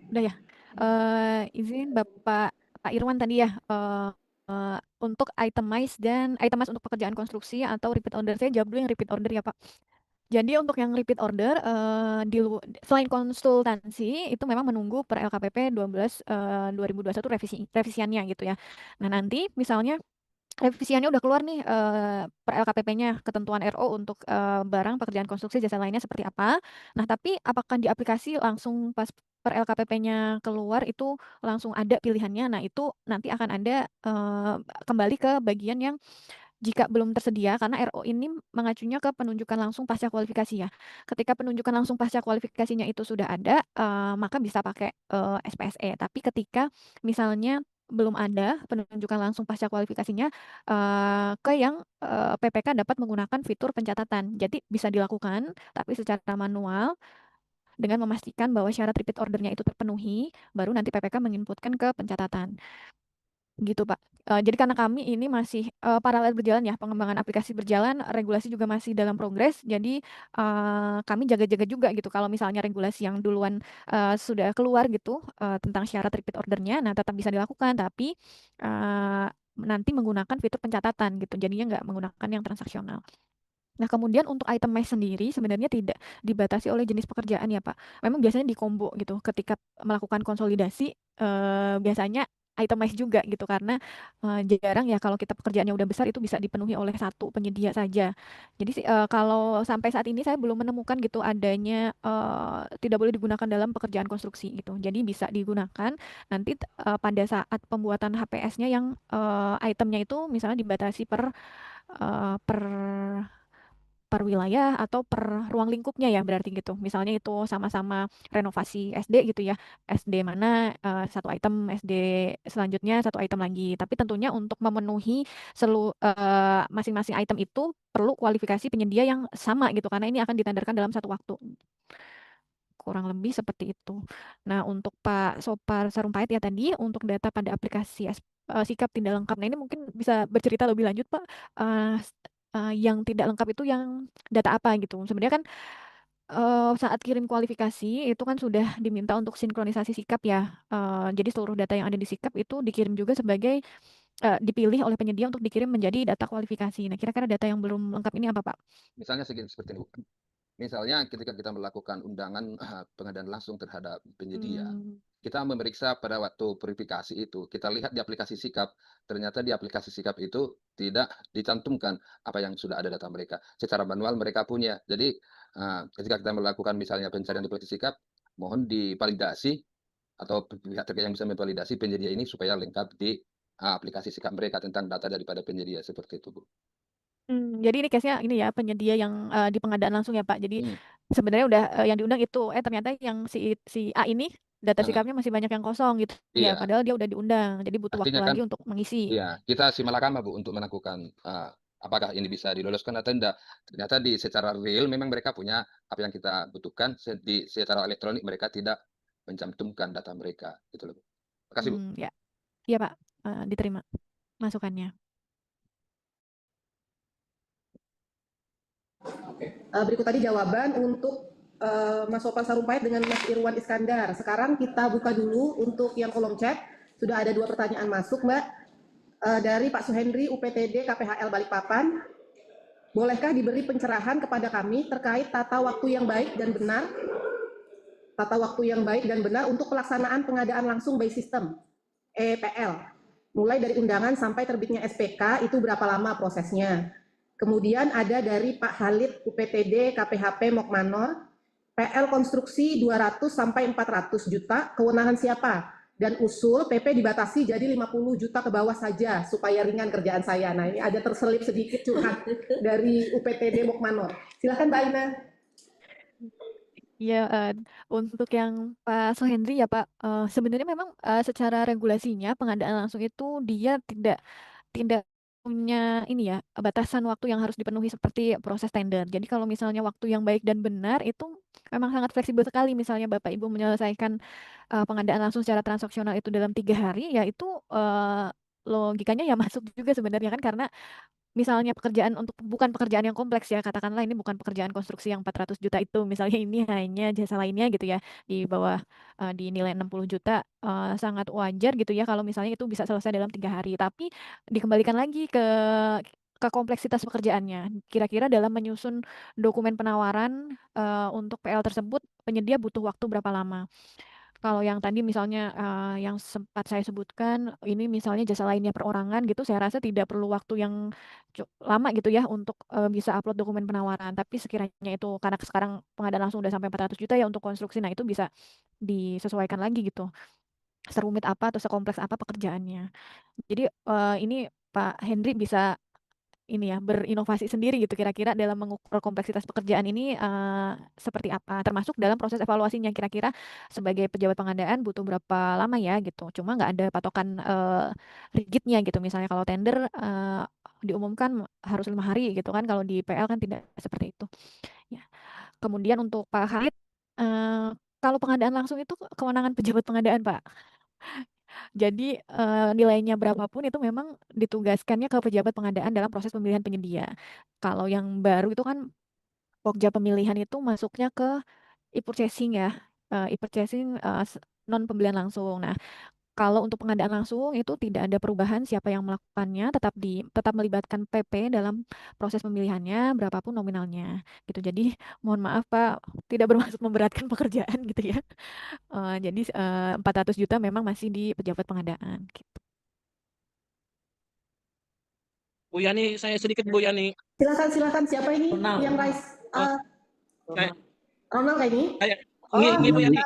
udah ya. Izin Pak Irwan tadi ya, untuk itemize untuk pekerjaan konstruksi atau repeat order, saya jawab dulu yang repeat order ya Pak. Jadi untuk yang repeat order, selain konsultansi itu memang menunggu per LKPP 12 2021 revisiannya gitu ya. Nah nanti misalnya revisiannya udah keluar nih, per LKPP-nya, ketentuan RO untuk barang pekerjaan konstruksi jasa lainnya seperti apa. Nah tapi apakah di aplikasi langsung pas per LKPP-nya keluar itu langsung ada pilihannya. Nah itu nanti akan ada kembali ke bagian yang jika belum tersedia, karena RO ini mengacunya ke penunjukan langsung pasca kualifikasi ya. Ketika penunjukan langsung pasca kualifikasinya itu sudah ada, maka bisa pakai SPSE. Tapi ketika misalnya belum ada penunjukan langsung pasca kualifikasinya, ke yang PPK dapat menggunakan fitur pencatatan. Jadi bisa dilakukan, tapi secara manual dengan memastikan bahwa syarat repeat ordernya itu terpenuhi, baru nanti PPK menginputkan ke pencatatan. Gitu Pak. Jadi karena kami ini masih paralel berjalan ya, pengembangan aplikasi berjalan, regulasi juga masih dalam progres, jadi kami jaga-jaga juga gitu kalau misalnya regulasi yang duluan sudah keluar gitu tentang syarat repeat ordernya, nah tetap bisa dilakukan, tapi nanti menggunakan fitur pencatatan gitu, jadinya nggak menggunakan yang transaksional. Nah, kemudian untuk itemize sendiri sebenarnya tidak dibatasi oleh jenis pekerjaan ya, Pak. Memang biasanya di combo gitu. Ketika melakukan konsolidasi, biasanya itemize juga gitu karena jarang ya kalau kita pekerjaannya udah besar itu bisa dipenuhi oleh satu penyedia saja. Jadi kalau sampai saat ini saya belum menemukan gitu adanya tidak boleh digunakan dalam pekerjaan konstruksi gitu. Jadi bisa digunakan nanti pada saat pembuatan HPS-nya yang itemnya itu misalnya dibatasi per wilayah atau per ruang lingkupnya ya berarti gitu. Misalnya itu sama-sama renovasi SD gitu ya. SD mana satu item, SD selanjutnya satu item lagi. Tapi tentunya untuk memenuhi masing-masing item itu perlu kualifikasi penyedia yang sama gitu karena ini akan ditenderkan dalam satu waktu. Kurang lebih seperti itu. Nah, untuk Pak Sopar Sarumpait ya tadi untuk data pada aplikasi Sikap tidak lengkap. Nah, ini mungkin bisa bercerita lebih lanjut Pak. Yang tidak lengkap itu yang data apa gitu. Sebenarnya kan saat kirim kualifikasi itu kan sudah diminta untuk sinkronisasi Sikap ya. Jadi seluruh data yang ada di Sikap itu dikirim juga sebagai dipilih oleh penyedia untuk dikirim menjadi data kualifikasi. Nah, kira-kira data yang belum lengkap ini apa Pak?
Misalnya seperti ini, Bu. Misalnya ketika kita melakukan undangan pengadaan langsung terhadap penyedia, kita memeriksa pada waktu verifikasi itu, kita lihat di aplikasi Sikap, ternyata di aplikasi Sikap itu tidak dicantumkan apa yang sudah ada data mereka. Secara manual mereka punya. Jadi ketika kita melakukan misalnya pencarian di aplikasi Sikap, mohon divalidasi atau pihak terkait yang bisa memvalidasi penyedia ini supaya lengkap di aplikasi Sikap mereka tentang data daripada penyedia seperti itu, Bu.
Jadi ini case-nya ini ya penyedia yang di pengadaan langsung ya Pak. Jadi
Hmm.
sebenarnya udah yang diundang itu ternyata yang si A ini data Sikapnya masih banyak yang kosong gitu ya.
Iya.
Padahal dia udah diundang. Jadi butuh waktu
Artinya kan,
lagi untuk mengisi.
iya, kita simalakama Bu untuk melakukan apakah ini bisa diloloskan atau tidak. Ternyata secara real memang mereka punya apa yang kita butuhkan, secara elektronik mereka tidak mencantumkan data mereka gitu loh. Terima kasih Bu.
Ya. Iya Pak, diterima masukannya.
Berikut tadi jawaban untuk Mas Sopar Sarumpait dengan Mas Irwan Iskandar. Sekarang kita buka dulu untuk yang kolom chat. Sudah ada 2 pertanyaan masuk, Mbak. Dari Pak Suhendri, UPTD KPHL Balikpapan. Bolehkah diberi pencerahan kepada kami terkait tata waktu yang baik dan benar? Tata waktu yang baik dan benar untuk pelaksanaan pengadaan langsung by system, EPL. Mulai dari undangan sampai terbitnya SPK, itu berapa lama prosesnya? Kemudian ada dari Pak Halid UPTD KPHP Mokmanor, PL konstruksi 200 sampai 400 juta, kewenangan siapa? Dan usul PP dibatasi jadi 50 juta ke bawah saja supaya ringan kerjaan saya. Nah, ini ada terselip sedikit curhat dari UPTD Mokmanor. Silakan Mbak Ina.
Ya, untuk yang Pak Suhendri ya Pak, sebenarnya memang secara regulasinya pengadaan langsung itu dia tidak punya ini ya, batasan waktu yang harus dipenuhi seperti proses tender. Jadi kalau misalnya waktu yang baik dan benar itu memang sangat fleksibel sekali. Misalnya Bapak Ibu menyelesaikan pengadaan langsung secara transaksional itu dalam 3 hari, ya itu logikanya ya masuk juga sebenarnya kan, karena misalnya pekerjaan untuk bukan pekerjaan yang kompleks ya, katakanlah ini bukan pekerjaan konstruksi yang 400 juta itu, misalnya ini hanya jasa lainnya gitu ya, di bawah dinilai 60 juta, sangat wajar gitu ya kalau misalnya itu bisa selesai dalam 3 hari. Tapi dikembalikan lagi ke kompleksitas pekerjaannya. Kira-kira dalam menyusun dokumen penawaran untuk PL tersebut, penyedia butuh waktu berapa lama? Kalau yang tadi misalnya, yang sempat saya sebutkan, ini misalnya jasa lainnya perorangan gitu, saya rasa tidak perlu waktu yang lama gitu ya untuk, bisa upload dokumen penawaran. Tapi sekiranya itu karena sekarang pengadaan langsung udah sampai 400 juta ya untuk konstruksi, nah itu bisa disesuaikan lagi gitu, serumit apa atau sekompleks apa pekerjaannya. Jadi, ini Pak Hendri bisa ini ya, berinovasi sendiri gitu kira-kira dalam mengukur kompleksitas pekerjaan ini, seperti apa, termasuk dalam proses evaluasinya kira-kira sebagai pejabat pengadaan butuh berapa lama ya gitu. Cuma nggak ada patokan, rigidnya gitu, misalnya kalau tender, diumumkan harus 5 hari gitu kan, kalau di PL kan tidak seperti itu. Ya, kemudian untuk Pak Khalid, kalau pengadaan langsung itu kewenangan pejabat pengadaan, Pak. Jadi, nilainya berapapun itu memang ditugaskannya ke pejabat pengadaan dalam proses pemilihan penyedia. Kalau yang baru itu kan Pokja pemilihan itu masuknya ke e-purchasing ya, e-purchasing, non pembelian langsung. Nah, kalau untuk pengadaan langsung itu tidak ada perubahan siapa yang melakukannya, tetap melibatkan PP dalam proses pemilihannya, berapapun nominalnya, gitu. Jadi mohon maaf Pak, tidak bermaksud memberatkan pekerjaan gitu ya. Jadi, 400 juta memang masih di pejabat pengadaan, gitu.
Bu Yani, saya sedikit Bu Yani.
Silakan siapa ini yang raise? Ronald kayak ini?
Ini Bu Yani.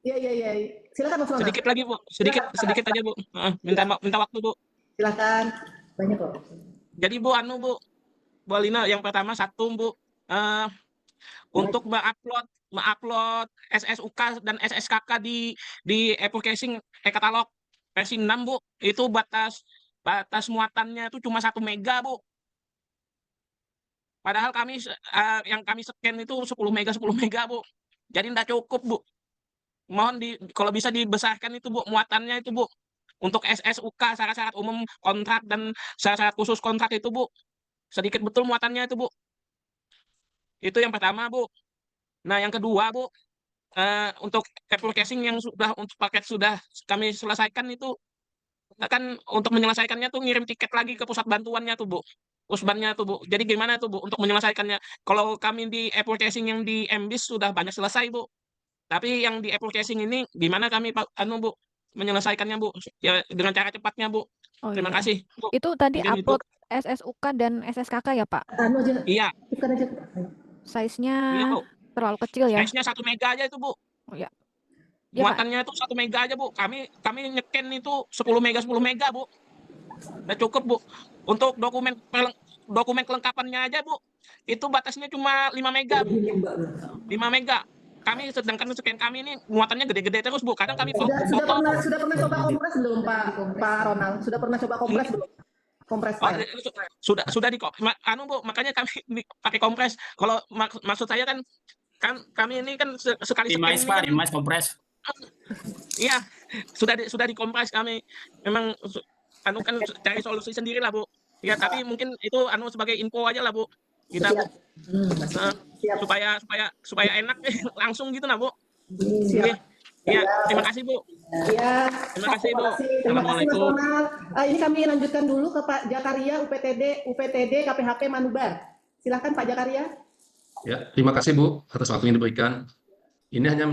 Iya. Silakan Mas Ronald.
Sedikit lagi Bu, sedikit aja Bu. Minta waktu Bu.
Silakan. Banyak kok.
Jadi Bu Bu Alina, yang pertama satu Bu, untuk mengupload SSUK dan SSKK di e-purchasing e-katalog versi 6 Bu, itu batas muatannya itu cuma 1 mega Bu. Padahal yang kami scan itu 10 mega Bu. Jadi tidak cukup Bu. Mohon kalau bisa dibesarkan itu Bu muatannya itu Bu. Untuk SSUK, syarat-syarat umum kontrak dan syarat-syarat khusus kontrak itu Bu. Sedikit betul muatannya itu Bu. Itu yang pertama Bu. Nah yang kedua Bu, untuk e-purchasing yang untuk paket sudah kami selesaikan itu, kan untuk menyelesaikannya tuh ngirim tiket lagi ke pusat bantuannya tuh Bu. Pusbannya tuh Bu. Jadi gimana tuh Bu untuk menyelesaikannya? Kalau kami di e-purchasing yang di MBIS sudah banyak selesai Bu. Tapi yang di e-purchasing ini gimana kami Bu menyelesaikannya Bu? Ya dengan cara cepatnya Bu.
Oh
Terima
iya.
kasih Bu.
Itu tadi
Mungkin
upload SSUK dan SSKK ya Pak?
Iya.
Size-nya
Iya Bu.
terlalu kecil ya?
Size-nya 1 mega aja itu Bu.
Oh ya. Ya Pak.
Muatannya itu 1 mega aja Bu. Kami nyeken itu 10 mega Bu. Udah cukup Bu. Untuk dokumen kelengkapannya aja Bu, itu batasnya cuma 5 mega Bu. 5 mega. Sedangkan scan kami ini muatannya gede-gede terus Bu. Kadang kami
Sudah pernah coba kompres belum Pak Ronald? Sudah pernah coba kompres belum? Kompres file.
Sudah Bu, makanya kami pakai kompres. Kalau maksud saya kan kami ini kan sekali scan ini kan,
Dimas kompres.
Iya, sudah dikompres kami. Memang kan cari solusi sendiri lah Bu. Ya tapi mungkin itu sebagai info aja lah Bu. Kita Bu. Supaya enak langsung gitu nah Bu. Oke. Ya, terima kasih Bu.
Ya,
terima kasih Bu.
Terima kasih Mas
Assalamualaikum.
Ronald. Ini kami lanjutkan dulu ke Pak Jakaria, UPTD KPHP Manubar. Silakan Pak Jakaria.
Ya, terima kasih Bu atas waktu yang diberikan. Ini hanya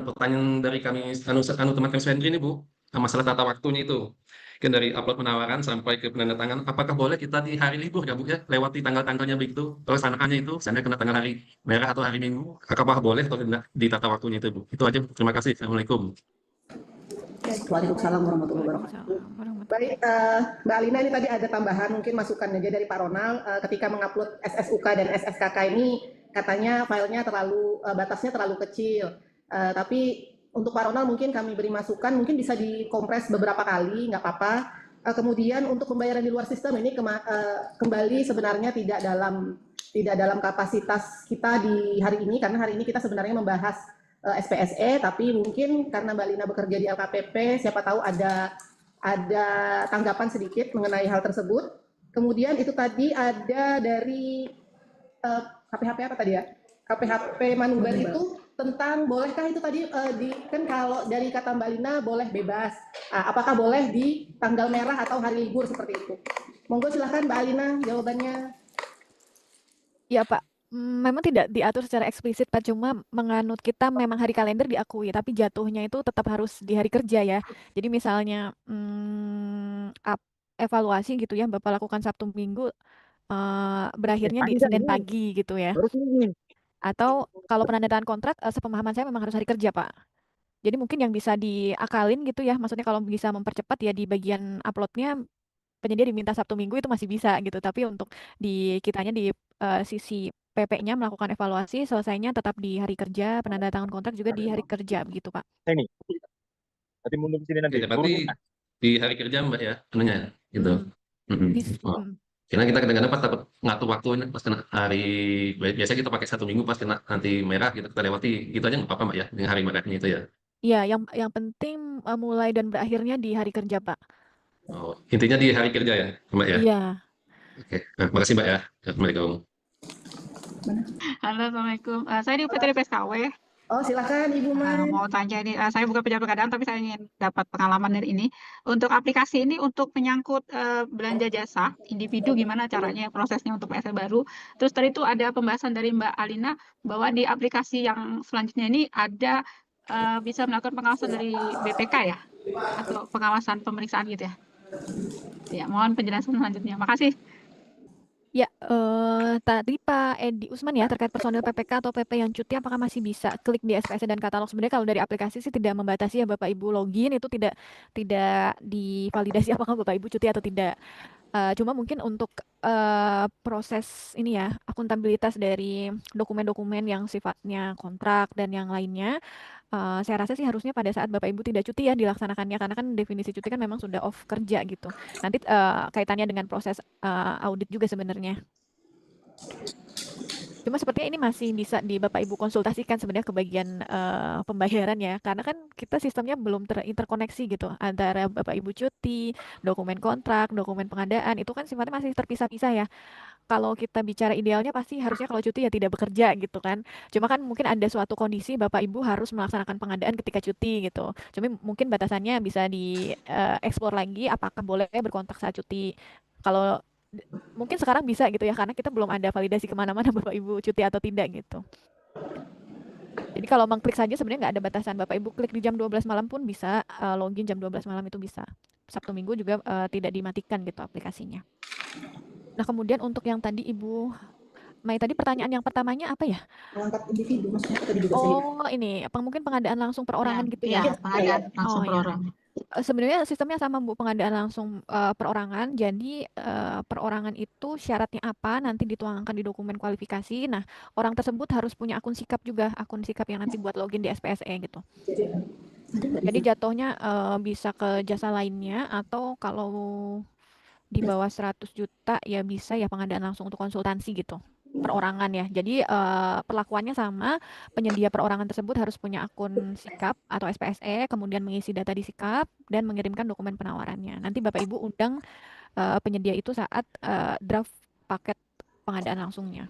pertanyaan dari kami, teman kami Swendri ini Bu, masalah tata waktunya itu. Kan dari upload penawaran sampai ke penandatangan, apakah boleh kita di hari libur ya Bu ya, lewati tanggal-tanggalnya begitu, pelaksanaannya itu, misalnya kena tanggal hari merah atau hari Minggu, apakah boleh atau tidak di tata waktunya itu Bu? Itu aja Bu, terima kasih. Assalamualaikum.
Waalaikumsalam warahmatullahi wabarakatuh. Baik, Mbak Alina, ini tadi ada tambahan mungkin masukan aja dari Pak Ronald, ketika mengupload SSUK dan SSKK ini katanya filenya batasnya terlalu kecil, tapi untuk Pak Ronald mungkin kami beri masukan, mungkin bisa dikompres beberapa kali, nggak apa-apa. Kemudian untuk pembayaran di luar sistem ini kembali sebenarnya tidak dalam kapasitas kita di hari ini, karena hari ini kita sebenarnya membahas SPSE, tapi mungkin karena Mbak Lina bekerja di LKPP, siapa tahu ada tanggapan sedikit mengenai hal tersebut. Kemudian itu tadi ada dari KPHP apa tadi ya? KPHP Manuber itu tentang bolehkah itu tadi kan kalau dari kata Mbak Lina boleh bebas. Apakah boleh di tanggal merah atau hari libur seperti itu? Monggo silahkan Mbak Lina jawabannya.
Ya Pak, memang tidak diatur secara eksplisit Pak, cuma menganut kita memang hari kalender diakui, tapi jatuhnya itu tetap harus di hari kerja ya. Jadi misalnya evaluasi gitu ya, Bapak lakukan Sabtu Minggu, berakhirnya di Senin pagi gitu ya. Atau kalau penandatangan kontrak, sepemahaman saya memang harus hari kerja Pak. Jadi mungkin yang bisa diakalin gitu ya, maksudnya kalau bisa mempercepat ya di bagian uploadnya penyedia diminta Sabtu Minggu itu masih bisa gitu, tapi untuk kitanya di sisi PP-nya melakukan evaluasi, selesainya tetap di hari kerja, penandatangan kontrak juga di hari kerja begitu Pak.
Ini. Berarti mundur sini nanti.
Oke, berarti di hari kerja Mbak ya, anunya gitu. Oh. Karena kita kadang-kadang pas dapat ngatur waktu ini pas kena hari, biasanya kita pakai 1 minggu pas kena nanti merah kita lewati, gitu aja nggak apa-apa Mbak ya, dengan hari merahnya itu ya.
Iya, yang penting mulai dan berakhirnya di hari kerja Pak.
Oh, intinya di hari kerja ya Mbak ya.
Iya.
Oke, makasih Mbak ya. Assalamualaikum.
Halo, Assalamualaikum. Saya di UPT PSKW.
Oh, silakan Ibu Mai.
Mau tanya ini, saya bukan pejabat pengadaan, tapi saya ingin dapat pengalaman dari ini. Untuk aplikasi ini, untuk menyangkut belanja jasa individu, gimana caranya prosesnya untuk PSE baru. Terus tadi itu ada pembahasan dari Mbak Alina, bahwa di aplikasi yang selanjutnya ini ada bisa melakukan pengawasan dari BPK ya? Atau pengawasan pemeriksaan gitu ya? Ya, mohon penjelasan selanjutnya. Makasih.
Ya, tadi Pak Edi Usman ya terkait personil PPK atau PP yang cuti apakah masih bisa klik di SPSE dan katalog. Sebenarnya kalau dari aplikasi sih tidak membatasi ya Bapak Ibu login itu tidak divalidasi apakah Bapak Ibu cuti atau tidak. Cuma mungkin untuk proses ini ya akuntabilitas dari dokumen-dokumen yang sifatnya kontrak dan yang lainnya, saya rasa sih harusnya pada saat Bapak Ibu tidak cuti ya dilaksanakannya, karena kan definisi cuti kan memang sudah off kerja gitu. Nanti kaitannya dengan proses audit juga sebenarnya. Cuma sepertinya ini masih bisa di Bapak Ibu konsultasikan sebenarnya ke bagian pembayaran ya, karena kan kita sistemnya belum terinterkoneksi gitu antara Bapak Ibu cuti, dokumen kontrak, dokumen pengadaan itu kan sifatnya masih terpisah-pisah ya. Kalau kita bicara idealnya pasti harusnya kalau cuti ya tidak bekerja gitu kan. Cuma kan mungkin ada suatu kondisi Bapak Ibu harus melaksanakan pengadaan ketika cuti gitu. Cuma mungkin batasannya bisa dieksplor lagi apakah boleh berkontak saat cuti. Kalau mungkin sekarang bisa gitu ya, karena kita belum ada validasi kemana-mana Bapak Ibu cuti atau tidak gitu. Jadi kalau mengklik saja sebenarnya nggak ada batasan. Bapak Ibu klik di jam 12 malam pun bisa, login jam 12 malam itu bisa. Sabtu Minggu juga tidak dimatikan gitu aplikasinya. Nah kemudian untuk yang tadi Ibu Mai tadi pertanyaan yang pertamanya apa ya?
Mengangkat individu maksudnya tadi juga saya.
Oh ini, mungkin pengadaan langsung perorangan gitu ya?
Iya, pengadaan langsung perorangan.
Sebenarnya sistemnya sama Bu, pengadaan langsung perorangan. Jadi perorangan itu syaratnya apa nanti dituangkan di dokumen kualifikasi. Nah orang tersebut harus punya akun sikap juga, akun sikap yang nanti buat login di SPSE gitu. Jadi jatuhnya bisa ke jasa lainnya atau kalau di bawah 100 juta ya bisa ya pengadaan langsung untuk konsultansi gitu. Perorangan ya. Jadi perlakuannya sama, penyedia perorangan tersebut harus punya akun sikap atau SPSE, kemudian mengisi data di sikap dan mengirimkan dokumen penawarannya. Nanti Bapak Ibu undang penyedia itu saat draft paket pengadaan langsungnya.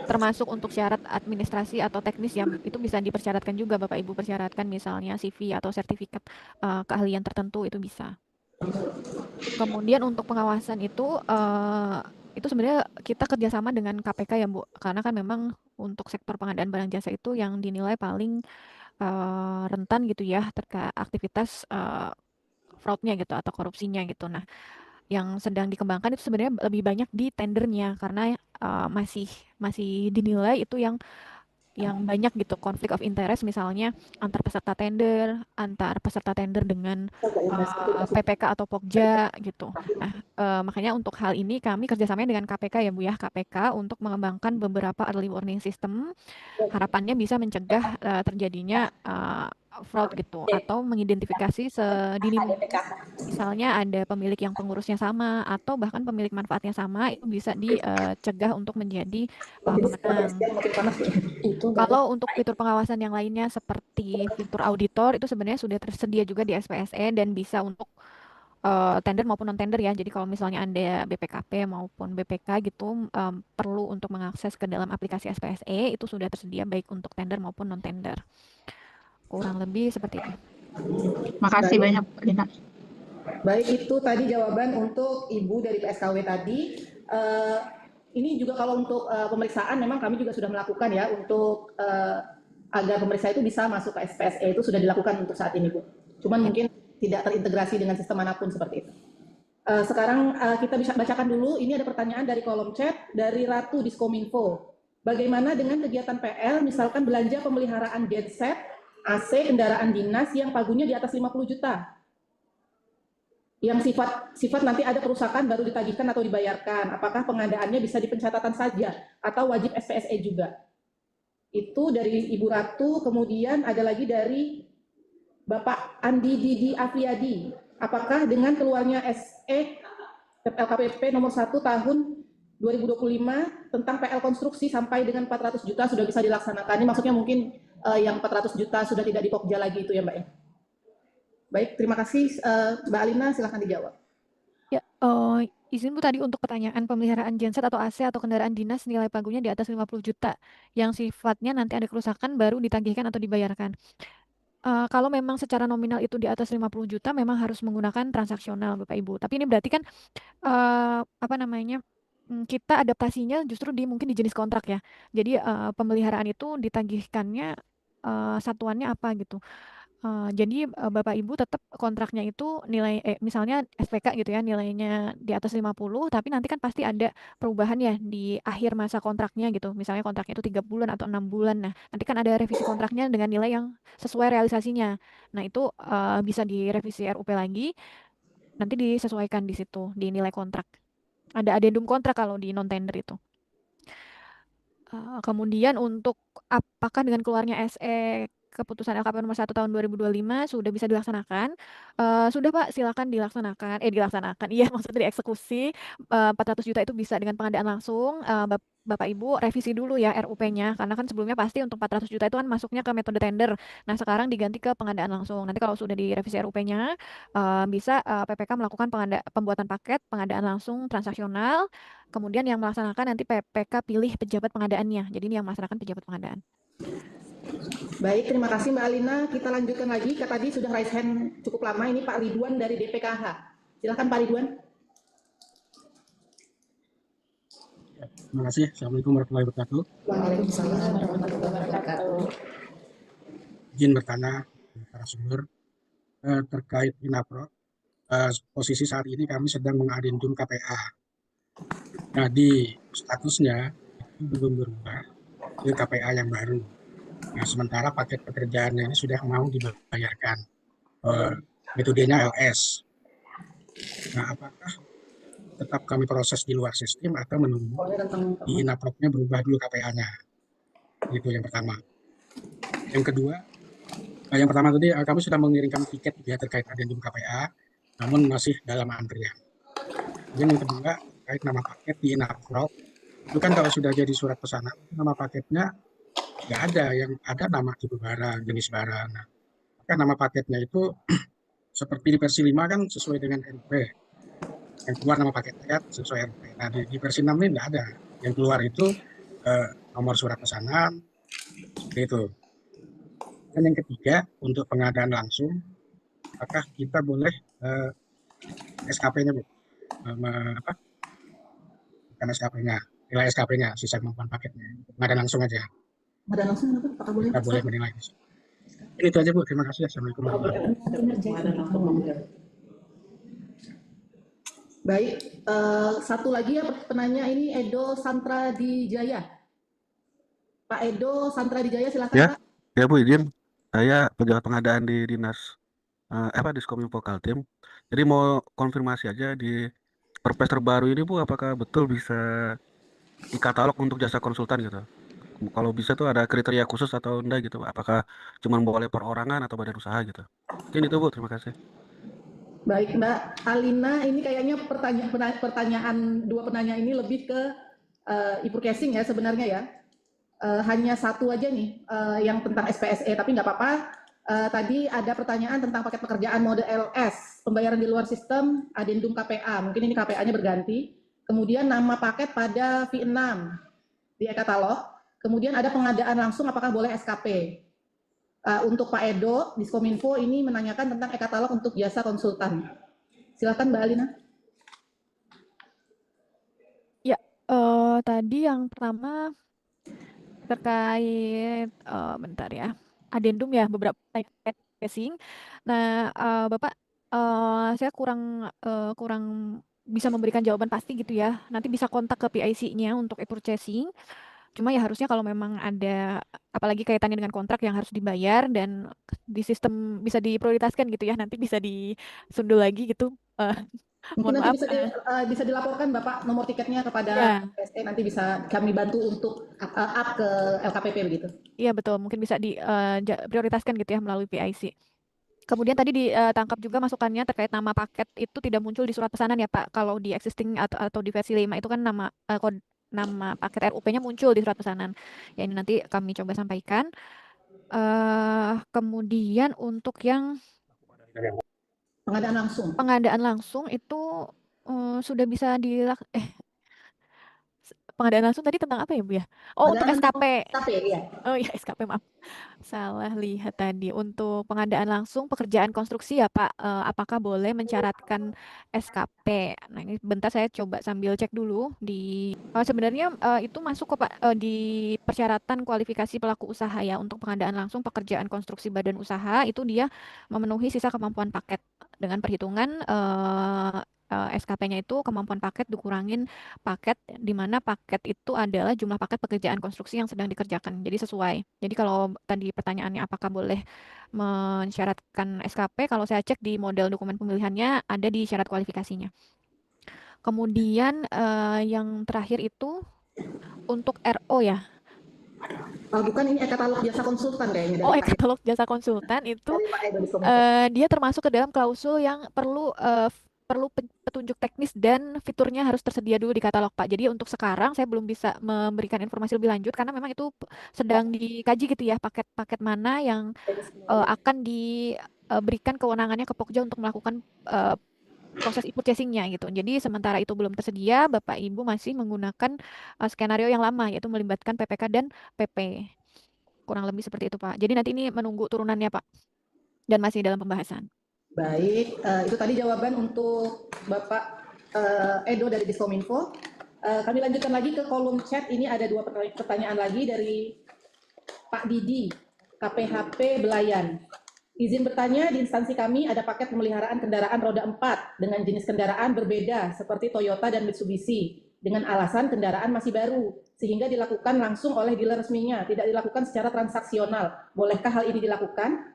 Termasuk untuk syarat administrasi atau teknis yang itu bisa dipersyaratkan juga Bapak Ibu persyaratkan misalnya CV atau sertifikat keahlian tertentu itu bisa. Kemudian untuk pengawasan itu sebenarnya kita kerjasama dengan KPK ya Bu, karena kan memang untuk sektor pengadaan barang jasa itu yang dinilai paling rentan gitu ya terkait aktivitas fraudnya gitu atau korupsinya gitu. Nah yang sedang dikembangkan itu sebenarnya lebih banyak di tendernya karena masih dinilai itu yang banyak gitu konflik of interest misalnya antar peserta tender dengan PPK atau Pokja gitu. Nah makanya untuk hal ini kami kerjasamanya dengan KPK ya Bu ya, KPK untuk mengembangkan beberapa early warning system. Harapannya bisa mencegah terjadinya fraud gitu, atau mengidentifikasi sedini mungkin. Misalnya ada pemilik yang pengurusnya sama atau bahkan pemilik manfaatnya sama, itu bisa dicegah untuk menjadi pemenang. Kalau untuk fitur pengawasan yang lainnya seperti fitur auditor itu sebenarnya sudah tersedia juga di SPSE dan bisa untuk tender maupun non tender ya. Jadi kalau misalnya Anda BPKP maupun BPK gitu perlu untuk mengakses ke dalam aplikasi SPSE, itu sudah tersedia baik untuk tender maupun non tender. Kurang lebih seperti itu.
Makasih banyak, Lina.
Baik, itu tadi jawaban untuk Ibu dari PSKW tadi. Ini juga kalau untuk pemeriksaan memang kami juga sudah melakukan ya untuk agar pemeriksa itu bisa masuk ke SPSE, itu sudah dilakukan untuk saat ini, Bu. Cuman mungkin tidak terintegrasi dengan sistem manapun seperti itu. Sekarang kita bisa bacakan dulu, ini ada pertanyaan dari kolom chat, dari Ratu Diskominfo. Bagaimana dengan kegiatan PL, misalkan belanja pemeliharaan genset, AC, kendaraan dinas yang pagunya di atas 50 juta? Yang sifat nanti ada kerusakan baru ditagihkan atau dibayarkan. Apakah pengadaannya bisa di pencatatan saja atau wajib SPSE juga? Itu dari Ibu Ratu, kemudian ada lagi dari Bapak Andi Didi Afriyadi. Apakah dengan keluarnya SE LKPP nomor 1 tahun 2025 tentang PL konstruksi sampai dengan 400 juta sudah bisa dilaksanakan? Ini maksudnya mungkin yang 400 juta sudah tidak di Pokja lagi itu ya Mbak ya? Baik, terima kasih Mbak Alina, silahkan dijawab.
Ya, izin Bu tadi untuk pertanyaan pemeliharaan genset atau AC atau kendaraan dinas nilai pagunya di atas 50 juta yang sifatnya nanti ada kerusakan baru ditagihkan atau dibayarkan. Kalau memang secara nominal itu di atas 50 juta memang harus menggunakan transaksional Bapak Ibu. Tapi ini berarti kan apa namanya? Kita adaptasinya justru mungkin di jenis kontrak ya. Jadi pemeliharaan itu ditagihkannya satuannya apa gitu. Jadi Bapak Ibu tetap kontraknya itu nilai misalnya SPK gitu ya, nilainya di atas 50, tapi nanti kan pasti ada perubahan ya di akhir masa kontraknya gitu. Misalnya kontraknya itu 3 bulan atau 6 bulan. Nah, nanti kan ada revisi kontraknya dengan nilai yang sesuai realisasinya. Nah, itu bisa direvisi RUP lagi, nanti disesuaikan di situ di nilai kontrak. Ada addendum kontrak kalau di non tender itu. Kemudian untuk apakah dengan keluarnya SE keputusan LKP nomor 1 tahun 2025 sudah bisa dilaksanakan? Sudah Pak, silakan dilaksanakan. Dilaksanakan. Iya, maksudnya dieksekusi. 400 juta itu bisa dengan pengadaan langsung. Bapak Ibu revisi dulu ya RUP-nya karena kan sebelumnya pasti untuk 400 juta itu kan masuknya ke metode tender. Nah, sekarang diganti ke pengadaan langsung. Nanti kalau sudah direvisi RUP-nya bisa PPK melakukan pembuatan paket pengadaan langsung transaksional. Kemudian yang melaksanakan nanti PPK pilih pejabat pengadaannya. Jadi ini yang melaksanakan pejabat pengadaan.
Baik, terima kasih Mbak Alina. Kita lanjutkan lagi. Tadi sudah raise hand cukup lama. Ini Pak Ridwan dari DPKH. Silakan Pak Ridwan.
Terima kasih. Assalamualaikum warahmatullahi wabarakatuh.
Waalaikumsalam warahmatullahi wabarakatuh.
Izin bertanya para sumber terkait Inapro. Posisi saat ini kami sedang mengadendum KPA. Nah, di statusnya itu belum berubah ke KPA yang baru. Nah, sementara paket pekerjaannya ini sudah mau dibayarkan. Metodenya LS. Nah, apakah tetap kami proses di luar sistem atau menunggu di Inapropnya berubah dulu KPA-nya? Itu yang pertama. Yang kedua, yang pertama tadi kami sudah mengirimkan tiket ya terkait adendum KPA, namun masih dalam antrian. Yang kedua, terkait nama paket di Inaprop, itu kan kalau sudah jadi surat pesanan, nama paketnya nggak ada, yang ada nama tipe barang, jenis barang. Nah, maka nama paketnya itu seperti di versi 5 kan sesuai dengan RUP. Yang keluar nama paketnya kan sesuai RUP. Nah, di versi 6 ini nggak ada. Yang keluar itu nomor surat pesanan, seperti itu. Dan yang ketiga, untuk pengadaan langsung, apakah kita boleh SKP-nya, Bu? Bukan SKP-nya, nilai SKP-nya, sisa kemampuan paketnya. Pengadaan langsung aja.
Pengadaan langsung apa? Apakah boleh?
Kita boleh menilai. Ini itu aja, Bu. Terima kasih. Assalamualaikum warahmatullahi wabarakatuh.
Baik, satu lagi ya penanya ini Edo Santra Dijaya. Pak Edo Santra Dijaya, silakan
Ya,
Pak.
ya Bu izin. Saya pejabat pengadaan di Dinas Diskominfo Kaltim. Jadi mau konfirmasi aja di Perpres terbaru ini Bu, apakah betul bisa dikatalog untuk jasa konsultan gitu? Kalau bisa tuh ada kriteria khusus atau enggak gitu, Pak? Apakah cuma boleh perorangan atau badan usaha gitu? Mungkin itu, Bu. Terima kasih.
Baik, Mbak Alina, ini kayaknya pertanyaan dua penanya ini lebih ke e-procasing ya sebenarnya ya. Hanya satu aja nih yang tentang SPSE, tapi nggak apa-apa. Tadi ada pertanyaan tentang paket pekerjaan mode LS, pembayaran di luar sistem, adendum KPA. Mungkin ini KPA-nya berganti. Kemudian nama paket pada V6 di e-katalog. Kemudian ada pengadaan langsung, apakah boleh SKP? Untuk Pak Edo, Diskominfo ini menanyakan tentang e-katalog untuk jasa konsultan. Silakan Mbak Alina.
Ya, tadi yang pertama terkait bentar ya, adendum ya, beberapa casing. Nah, Bapak, saya kurang bisa memberikan jawaban pasti gitu ya. Nanti bisa kontak ke PIC-nya untuk e-purchasing. Cuma ya harusnya kalau memang ada, apalagi kaitannya dengan kontrak yang harus dibayar dan di sistem bisa diprioritaskan gitu ya, nanti bisa disundul lagi gitu.
Mungkin
Mohon
nanti
maaf.
bisa dilaporkan Bapak nomor tiketnya kepada
Ya,
PSE, nanti bisa kami bantu untuk up ke LKPP begitu.
iya betul, mungkin bisa diprioritaskan gitu ya melalui PIC. Kemudian tadi ditangkap juga masukannya terkait nama paket itu tidak muncul di surat pesanan ya Pak. Kalau di existing atau di versi 5 itu kan nama paket RUP-nya muncul di surat pesanan. Ya ini nanti kami coba sampaikan. Kemudian untuk yang pengadaan langsung itu sudah bisa pengadaan langsung tadi tentang apa ya Bu ya? Oh, untuk SKP.
SKP ya.
Oh iya, SKP, maaf. Salah lihat tadi. Untuk pengadaan langsung pekerjaan konstruksi ya Pak, apakah boleh mensyaratkan SKP? Nah, ini bentar saya coba sambil cek dulu sebenarnya itu masuk ke Pak di persyaratan kualifikasi pelaku usaha ya. Untuk pengadaan langsung pekerjaan konstruksi badan usaha itu dia memenuhi sisa kemampuan paket dengan perhitungan SKP-nya itu kemampuan paket dikurangin paket di mana paket itu adalah jumlah paket pekerjaan konstruksi yang sedang dikerjakan. Jadi sesuai. Jadi kalau tadi pertanyaannya apakah boleh mensyaratkan SKP, kalau saya cek di model dokumen pemilihannya ada di syarat kualifikasinya. Kemudian yang terakhir itu untuk RO ya.
Bukan, ini e-katalog jasa konsultan kayaknya.
Oh, e-katalog jasa konsultan itu dia termasuk ke dalam klausul yang perlu petunjuk teknis dan fiturnya harus tersedia dulu di katalog Pak. Jadi untuk sekarang saya belum bisa memberikan informasi lebih lanjut karena memang itu sedang dikaji gitu ya, paket-paket mana yang akan diberikan kewenangannya ke Pokja untuk melakukan proses e-purchasing-nya gitu. Jadi sementara itu belum tersedia, Bapak Ibu masih menggunakan skenario yang lama yaitu melibatkan PPK dan PP. Kurang lebih seperti itu Pak. Jadi nanti ini menunggu turunannya Pak. Dan masih dalam pembahasan.
Baik, itu tadi jawaban untuk Bapak Edo dari Diskominfo. Kami lanjutkan lagi ke kolom chat. Ini ada dua pertanyaan lagi dari Pak Didi, KPHP Belayan. Izin bertanya, di instansi kami ada paket pemeliharaan kendaraan roda 4 dengan jenis kendaraan berbeda seperti Toyota dan Mitsubishi dengan alasan kendaraan masih baru sehingga dilakukan langsung oleh dealer resminya, tidak dilakukan secara transaksional. Bolehkah hal ini dilakukan?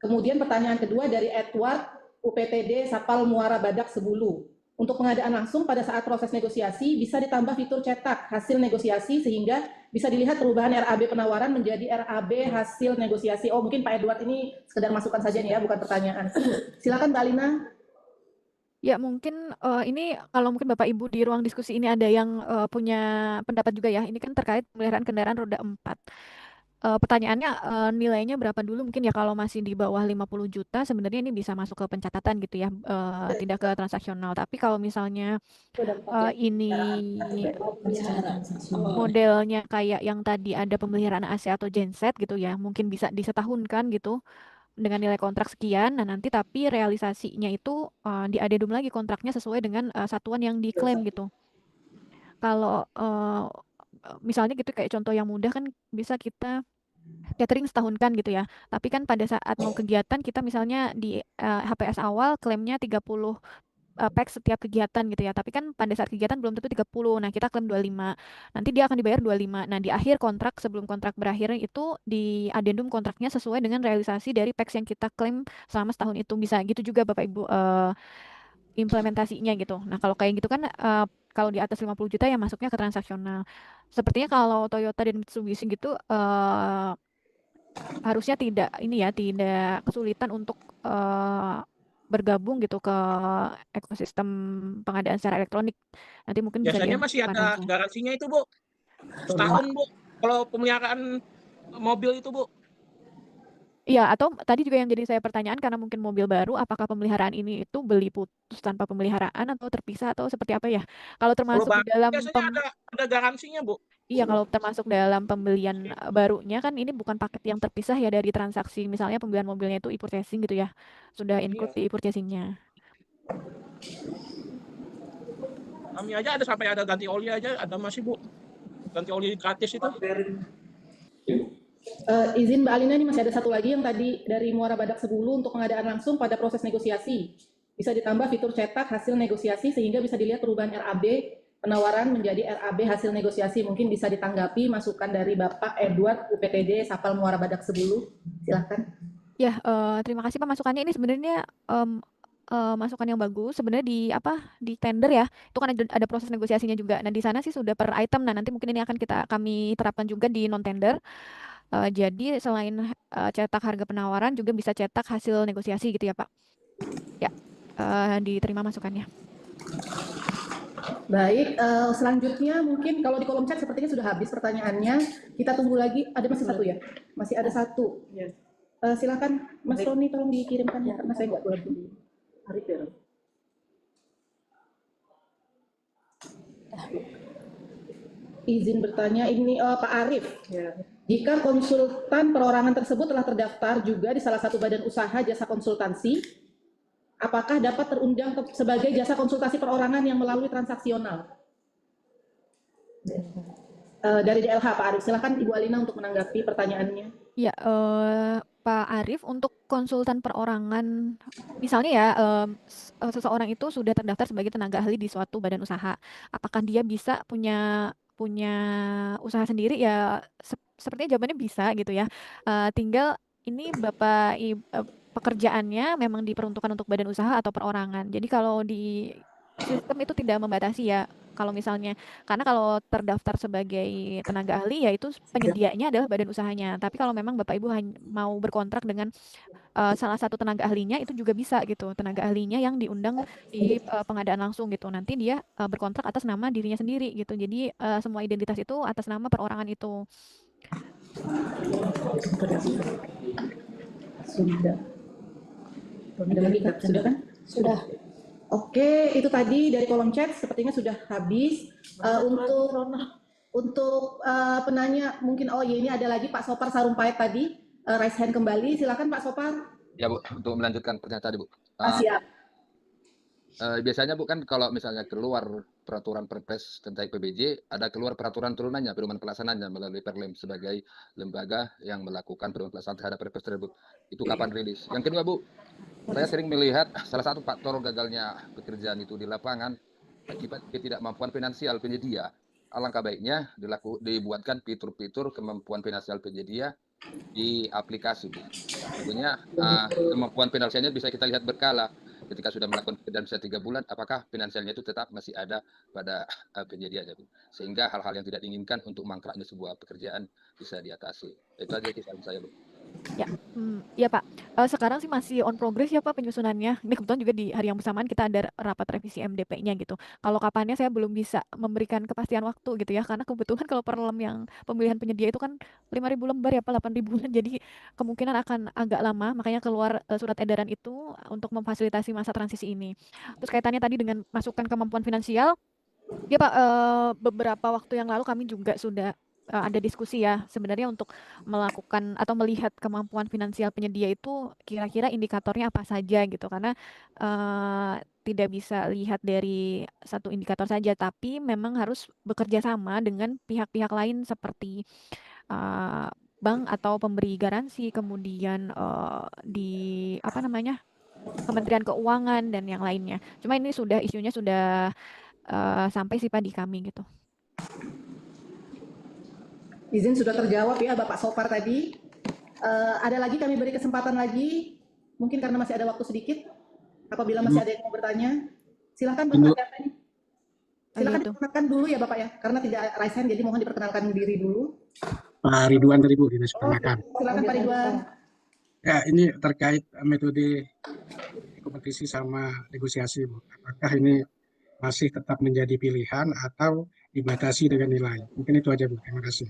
Kemudian pertanyaan kedua dari Edward, UPTD Sapal Muara Badak Sebulu. Untuk pengadaan langsung pada saat proses negosiasi bisa ditambah fitur cetak hasil negosiasi sehingga bisa dilihat perubahan RAB penawaran menjadi RAB hasil negosiasi. Oh, mungkin Pak Edward ini sekedar masukan saja nih ya, bukan pertanyaan. Silakan Mbak Alina.
Ya mungkin ini kalau mungkin Bapak Ibu di ruang diskusi ini ada yang punya pendapat juga ya. Ini kan terkait pemeliharaan kendaraan roda 4. Pertanyaannya nilainya berapa dulu, mungkin ya kalau masih di bawah 50 juta sebenarnya ini bisa masuk ke pencatatan gitu ya, tidak ke transaksional. Tapi kalau misalnya ini modelnya kayak yang tadi ada pemeliharaan AC atau genset gitu ya, mungkin bisa disetahunkan gitu dengan nilai kontrak sekian. Nah nanti tapi realisasinya itu diadendum lagi kontraknya sesuai dengan satuan yang diklaim gitu. Kalau misalnya gitu kayak contoh yang mudah kan bisa kita catering setahun kan gitu ya. Tapi kan pada saat mau kegiatan kita misalnya di HPS awal klaimnya 30 pack setiap kegiatan gitu ya. Tapi kan pada saat kegiatan belum tentu 30. Nah, kita klaim 25. Nanti dia akan dibayar 25. Nah, di akhir kontrak sebelum kontrak berakhir itu di adendum kontraknya sesuai dengan realisasi dari packs yang kita klaim selama setahun itu. Bisa gitu juga Bapak Ibu implementasinya gitu. Nah, kalau kayak gitu kan kalau di atas 50 juta ya masuknya ke transaksional. Sepertinya kalau Toyota dan Mitsubishi gitu harusnya tidak tidak kesulitan untuk bergabung gitu ke ekosistem pengadaan secara elektronik. Nanti mungkin bisa
Biasanya masih
dilakukan
ada
aja.
garansinya itu, Bu. Setahun, Bu. Kalau pemeliharaan mobil itu, Bu.
Iya, atau tadi juga yang jadi saya pertanyaan karena mungkin mobil baru, apakah pemeliharaan ini itu beli putus tanpa pemeliharaan atau terpisah atau seperti apa ya? Kalau
Kalau
termasuk di
baru
dalam
biasanya ada garansinya, Bu.
iya, kalau termasuk dalam pembelian barunya kan ini bukan paket yang terpisah ya dari transaksi, misalnya pembelian mobilnya itu e-purchasing gitu ya, sudah include
Iya.
di e-purchasingnya.
Kami aja ada sampai ada ganti oli aja, ada masih, Bu. Ganti oli gratis itu.
Izin Mbak Alina, ini masih ada satu lagi yang tadi dari Muara Badak Sebulu untuk pengadaan langsung pada proses negosiasi. Bisa ditambah fitur cetak hasil negosiasi sehingga bisa dilihat perubahan RAB penawaran menjadi RAB hasil negosiasi. Mungkin bisa ditanggapi masukan dari Bapak Edward UPTD Sapal Muara Badak Sebulu. Silahkan.
Ya, terima kasih Pak masukannya. Ini sebenarnya masukan yang bagus. Sebenarnya di tender ya, itu kan ada proses negosiasinya juga. Nah, di sana sih sudah per item. Nah, nanti mungkin ini akan kami terapkan juga di non tender. Jadi selain cetak harga penawaran juga bisa cetak hasil negosiasi gitu ya Pak. Ya, diterima masukannya.
Baik, selanjutnya mungkin kalau di kolom chat sepertinya sudah habis pertanyaannya. Kita tunggu lagi. Ada masih satu ya? Masih ada satu. Silakan Mas Roni, tolong dikirimkan ya karena saya nggak boleh di Arif ya. Izin bertanya ini Pak Arif. Jika konsultan perorangan tersebut telah terdaftar juga di salah satu badan usaha jasa konsultansi, apakah dapat terundang sebagai jasa konsultasi perorangan yang melalui transaksional? Dari DLH Pak Arif, silakan Ibu Alina untuk menanggapi pertanyaannya.
Ya, Pak Arif, untuk konsultan perorangan, misalnya ya seseorang itu sudah terdaftar sebagai tenaga ahli di suatu badan usaha, apakah dia bisa punya usaha sendiri ya? Sepertinya jawabannya bisa gitu ya. Tinggal ini pekerjaannya memang diperuntukkan untuk badan usaha atau perorangan. Jadi kalau di sistem itu tidak membatasi ya. Kalau misalnya, karena kalau terdaftar sebagai tenaga ahli ya itu penyediaannya adalah badan usahanya. Tapi kalau memang Bapak Ibu mau berkontrak dengan salah satu tenaga ahlinya itu juga bisa gitu. Tenaga ahlinya yang diundang di pengadaan langsung gitu. Nanti dia berkontrak atas nama dirinya sendiri gitu. Jadi semua identitas itu atas nama perorangan itu.
Sudah. Sudah kan? Sudah. Oke, itu tadi dari kolom chat sepertinya sudah habis. Untuk penanya mungkin ini ada lagi Pak Sopar Sarumpait tadi raise hand kembali. Silakan Pak Sopar.
Ya Bu, untuk melanjutkan pernyataan tadi Bu.
Siap.
Biasanya Bu kan kalau misalnya keluar peraturan Perpres tentang PBJ, ada keluar peraturan turunannya, pedoman pelaksanaannya melalui Perlem sebagai lembaga yang melakukan pedoman pelaksanaan terhadap Perpres tersebut. Itu kapan rilis? Yang kedua Bu, saya sering melihat salah satu faktor gagalnya pekerjaan itu di lapangan akibat ketidakmampuan finansial penyedia. Alangkah baiknya dibuatkan fitur-fitur kemampuan finansial penyedia di aplikasi Bu. Tentunya kemampuan finansialnya bisa kita lihat berkala. Ketika sudah melakukan pekerjaan bisa 3 bulan, apakah finansialnya itu tetap masih ada pada penyedianya, Bu? Sehingga hal-hal yang tidak diinginkan untuk mangkraknya sebuah pekerjaan bisa diatasi. Itu aja kisaran saya, Bu.
Ya, ya Pak. Sekarang sih masih on progress ya Pak penyusunannya. Ini kebetulan juga di hari yang bersamaan kita ada rapat revisi MDP-nya gitu. Kalau kapannya saya belum bisa memberikan kepastian waktu gitu ya, karena kebetulan kalau Perlem yang pemilihan penyedia itu kan 5.000 lembar ya Pak, 8.000-an. Jadi kemungkinan akan agak lama, makanya keluar surat edaran itu untuk memfasilitasi masa transisi ini. Terus kaitannya tadi dengan masukan kemampuan finansial, ya Pak, beberapa waktu yang lalu kami juga sudah ada diskusi ya sebenarnya untuk melakukan atau melihat kemampuan finansial penyedia itu kira-kira indikatornya apa saja gitu, karena tidak bisa lihat dari satu indikator saja, tapi memang harus bekerja sama dengan pihak-pihak lain seperti bank atau pemberi garansi, kemudian di Kementerian Keuangan dan yang lainnya. Cuma ini isunya sudah sampai sih Pak di kami gitu.
Izin sudah terjawab ya Bapak Sopar tadi. Ada lagi kami beri kesempatan lagi, mungkin karena masih ada waktu sedikit. Apabila masih ada yang mau bertanya, silakan Bapak. Silakan
gitu.
diperkenalkan dulu ya Bapak ya, karena tidak raise hand, jadi mohon diperkenalkan diri dulu.
Pak Ridwan tadi Bu, diperkenalkan.
Silakan Pak Ridwan.
Ya, ini terkait metode kompetisi sama negosiasi, Bu. Apakah ini masih tetap menjadi pilihan atau dibatasi dengan nilai? Mungkin itu aja, Bu. Terima kasih.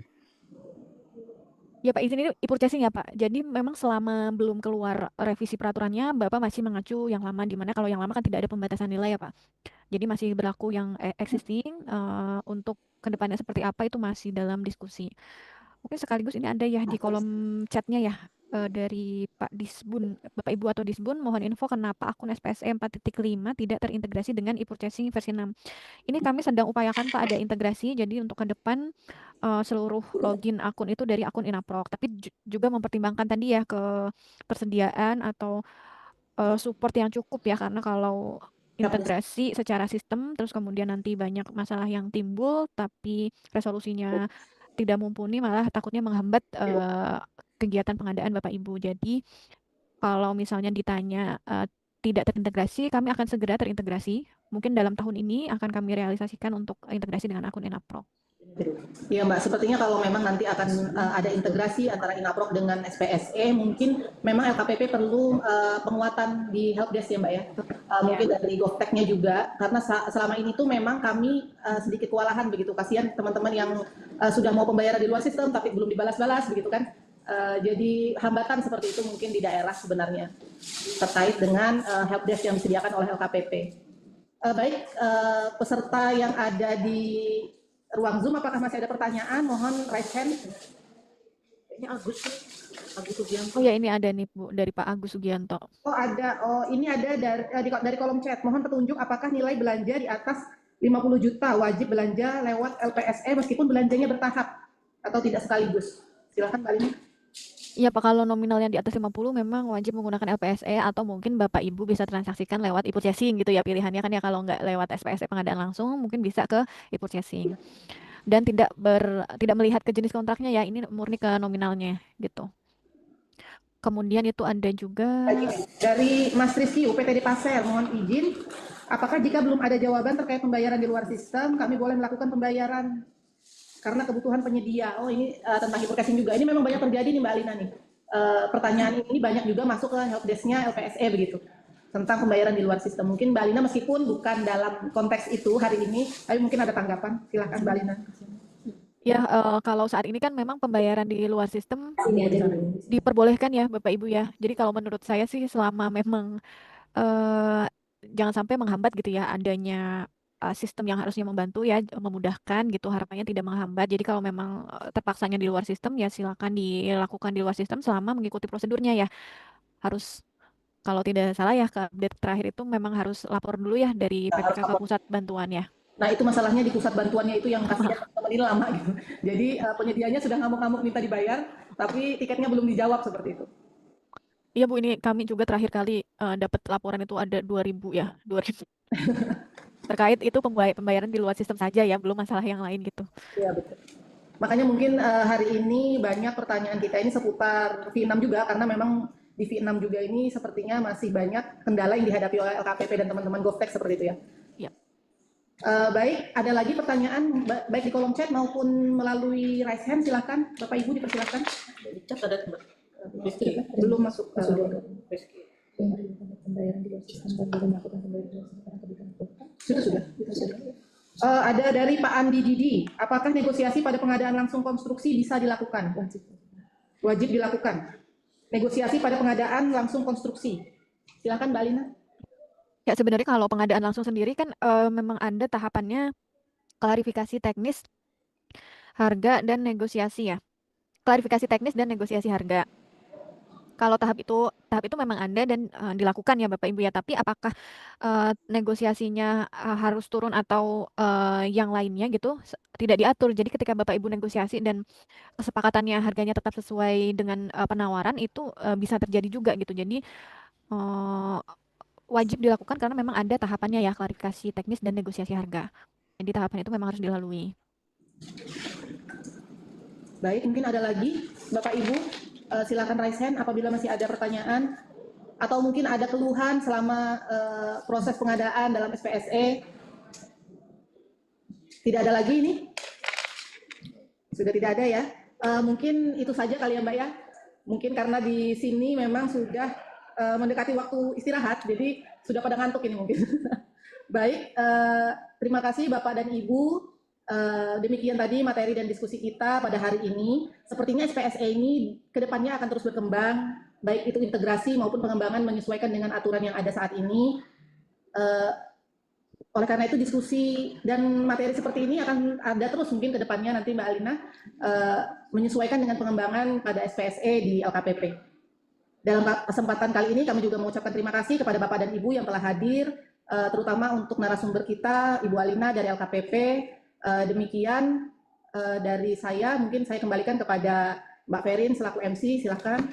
Ya Pak, izin ini e-purchasing ya Pak. Jadi memang selama belum keluar revisi peraturannya, Bapak masih mengacu yang lama, di mana kalau yang lama kan tidak ada pembatasan nilai ya Pak. Jadi masih berlaku yang existing, untuk kedepannya seperti apa itu masih dalam diskusi. Mungkin sekaligus ini ada ya di kolom chatnya ya, dari Pak Disbun, Bapak Ibu atau Disbun, mohon info kenapa akun SPSE 4.5 tidak terintegrasi dengan e-purchasing versi 6. Ini kami sedang upayakan Pak ada integrasi, jadi untuk ke depan seluruh login akun itu dari akun Inaprok, tapi juga mempertimbangkan tadi ya ke persediaan atau support yang cukup ya, karena kalau integrasi secara sistem terus kemudian nanti banyak masalah yang timbul tapi resolusinya tidak mumpuni, malah takutnya menghambat kegiatan pengadaan Bapak Ibu. Jadi kalau misalnya ditanya tidak terintegrasi, kami akan segera terintegrasi. Mungkin dalam tahun ini akan kami realisasikan untuk integrasi dengan akun Inaprok.
Iya Mbak, sepertinya kalau memang nanti akan ada integrasi antara Inaprok dengan SPSE, mungkin memang LKPP perlu penguatan di helpdesk ya Mbak ya. Mungkin dari GovTech-nya juga, karena selama ini tuh memang kami sedikit kewalahan begitu. Kasihan teman-teman yang sudah mau pembayaran di luar sistem tapi belum dibalas-balas begitu kan. Jadi hambatan seperti itu mungkin di daerah sebenarnya terkait dengan helpdesk yang disediakan oleh LKPP. Baik, peserta yang ada di ruang Zoom, apakah masih ada pertanyaan? Mohon raise hand. Ini Agus Sugianto.
Oh ya, ini ada nih Bu dari Pak Agus Sugianto.
Oh ada, ini ada dari kolom chat. Mohon petunjuk apakah nilai belanja di atas 50 juta wajib belanja lewat LPSE meskipun belanjanya bertahap atau tidak sekaligus. Silakan Mbak Lina.
Iya Pak, kalau nominalnya di atas 50 memang wajib menggunakan LPSE atau mungkin Bapak Ibu bisa transaksikan lewat e-purchasing gitu ya, pilihannya kan ya. Kalau nggak lewat SPSE pengadaan langsung mungkin bisa ke e-purchasing. Dan tidak melihat ke jenis kontraknya ya, ini murni ke nominalnya gitu. Kemudian itu ada juga
dari Mas Rizky UPTD Pasir, mohon izin, apakah jika belum ada jawaban terkait pembayaran di luar sistem, kami boleh melakukan pembayaran karena kebutuhan penyedia? Oh ini tentang e-purchasing juga. Ini memang banyak terjadi nih Mbak Alina nih. Pertanyaan ini banyak juga masuk ke helpdesk-nya LPSE begitu, tentang pembayaran di luar sistem. Mungkin Mbak Alina meskipun bukan dalam konteks itu hari ini, tapi mungkin ada tanggapan. Silakan Mbak Alina.
ya, kalau saat ini kan memang pembayaran di luar sistem diperbolehkan ya Bapak Ibu ya. Jadi kalau menurut saya sih selama memang jangan sampai menghambat gitu ya adanya sistem yang harusnya membantu ya, memudahkan gitu, harapannya tidak menghambat. Jadi kalau memang terpaksanya di luar sistem ya silakan dilakukan di luar sistem selama mengikuti prosedurnya ya. Harus, kalau tidak salah ya, ke update terakhir itu memang harus lapor dulu ya dari PPK ke pusat bantuan ya.
Nah itu masalahnya di pusat bantuannya itu yang kasihan teman-teman ini lama gitu. Jadi penyedianya sudah ngamuk-ngamuk minta dibayar, tapi tiketnya belum dijawab seperti itu.
Iya Bu, ini kami juga terakhir kali dapat laporan itu ada 2.000 ya, 2.000. Terkait itu pembayaran di luar sistem saja ya, belum masalah yang lain gitu.
Iya betul. Makanya mungkin hari ini banyak pertanyaan kita ini seputar V6 juga, karena memang di V6 juga ini sepertinya masih banyak kendala yang dihadapi oleh LKPP dan teman-teman GovTech seperti itu ya.
Iya.
Baik, ada lagi pertanyaan baik di kolom chat maupun melalui raise hand, silakan Bapak Ibu dipersilakan. Di chat ada belum masuk. Pembayaran di luar sistem dan belum melakukan pembayaran di luar sistem. Sudah. Ada dari Pak Andi Didi, apakah negosiasi pada pengadaan langsung konstruksi bisa dilakukan? Wajib dilakukan. Negosiasi pada pengadaan langsung konstruksi. Silakan Mbak Alina.
Ya sebenarnya kalau pengadaan langsung sendiri kan memang ada tahapannya klarifikasi teknis, harga, dan negosiasi ya. Klarifikasi teknis dan negosiasi harga. Kalau tahap itu memang ada dan dilakukan ya Bapak Ibu ya. Tapi apakah negosiasinya harus turun atau yang lainnya gitu tidak diatur. Jadi ketika Bapak Ibu negosiasi dan kesepakatannya harganya tetap sesuai dengan penawaran itu bisa terjadi juga gitu. Jadi wajib dilakukan karena memang ada tahapannya ya, klarifikasi teknis dan negosiasi harga. Jadi tahapan itu memang harus dilalui.
Baik, mungkin ada lagi Bapak Ibu, silakan raise hand apabila masih ada pertanyaan atau mungkin ada keluhan selama proses pengadaan dalam SPSE. Tidak ada lagi ini? Sudah tidak ada ya. Mungkin itu saja kali ya Mbak ya. Mungkin karena di sini memang sudah mendekati waktu istirahat, jadi sudah pada ngantuk ini mungkin. Baik, terima kasih Bapak dan Ibu. Demikian tadi materi dan diskusi kita pada hari ini. Sepertinya SPSE ini kedepannya akan terus berkembang, baik itu integrasi maupun pengembangan menyesuaikan dengan aturan yang ada saat ini. Oleh karena itu diskusi dan materi seperti ini akan ada terus mungkin kedepannya nanti Mbak Alina menyesuaikan dengan pengembangan pada SPSE di LKPP. Dalam kesempatan kali ini kami juga mengucapkan terima kasih kepada Bapak dan Ibu yang telah hadir, terutama untuk narasumber kita Ibu Alina dari LKPP. Demikian dari saya, mungkin saya kembalikan kepada Mbak Ferin selaku MC, silakan.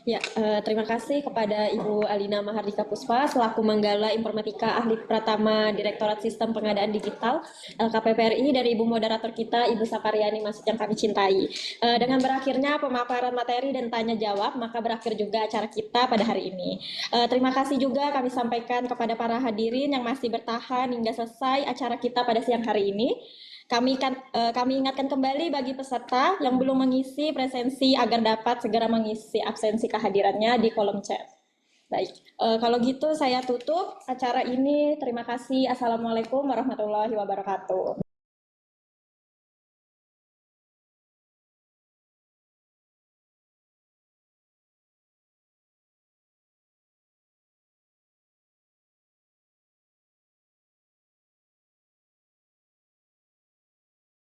Ya, terima kasih kepada Ibu Alina Mahardika Puspa selaku Manggala Informatika Ahli Pratama Direktorat Sistem Pengadaan Digital LKPP RI, dari Ibu moderator kita Ibu Sapariani Masud yang kami cintai. Dengan berakhirnya pemaparan materi dan tanya jawab, maka berakhir juga acara kita pada hari ini. Terima kasih juga kami sampaikan kepada para hadirin yang masih bertahan hingga selesai acara kita pada siang hari ini. Kami ingatkan kembali bagi peserta yang belum mengisi presensi agar dapat segera mengisi absensi kehadirannya di kolom chat. Baik, kalau gitu saya tutup acara ini. Terima kasih. Assalamualaikum warahmatullahi wabarakatuh.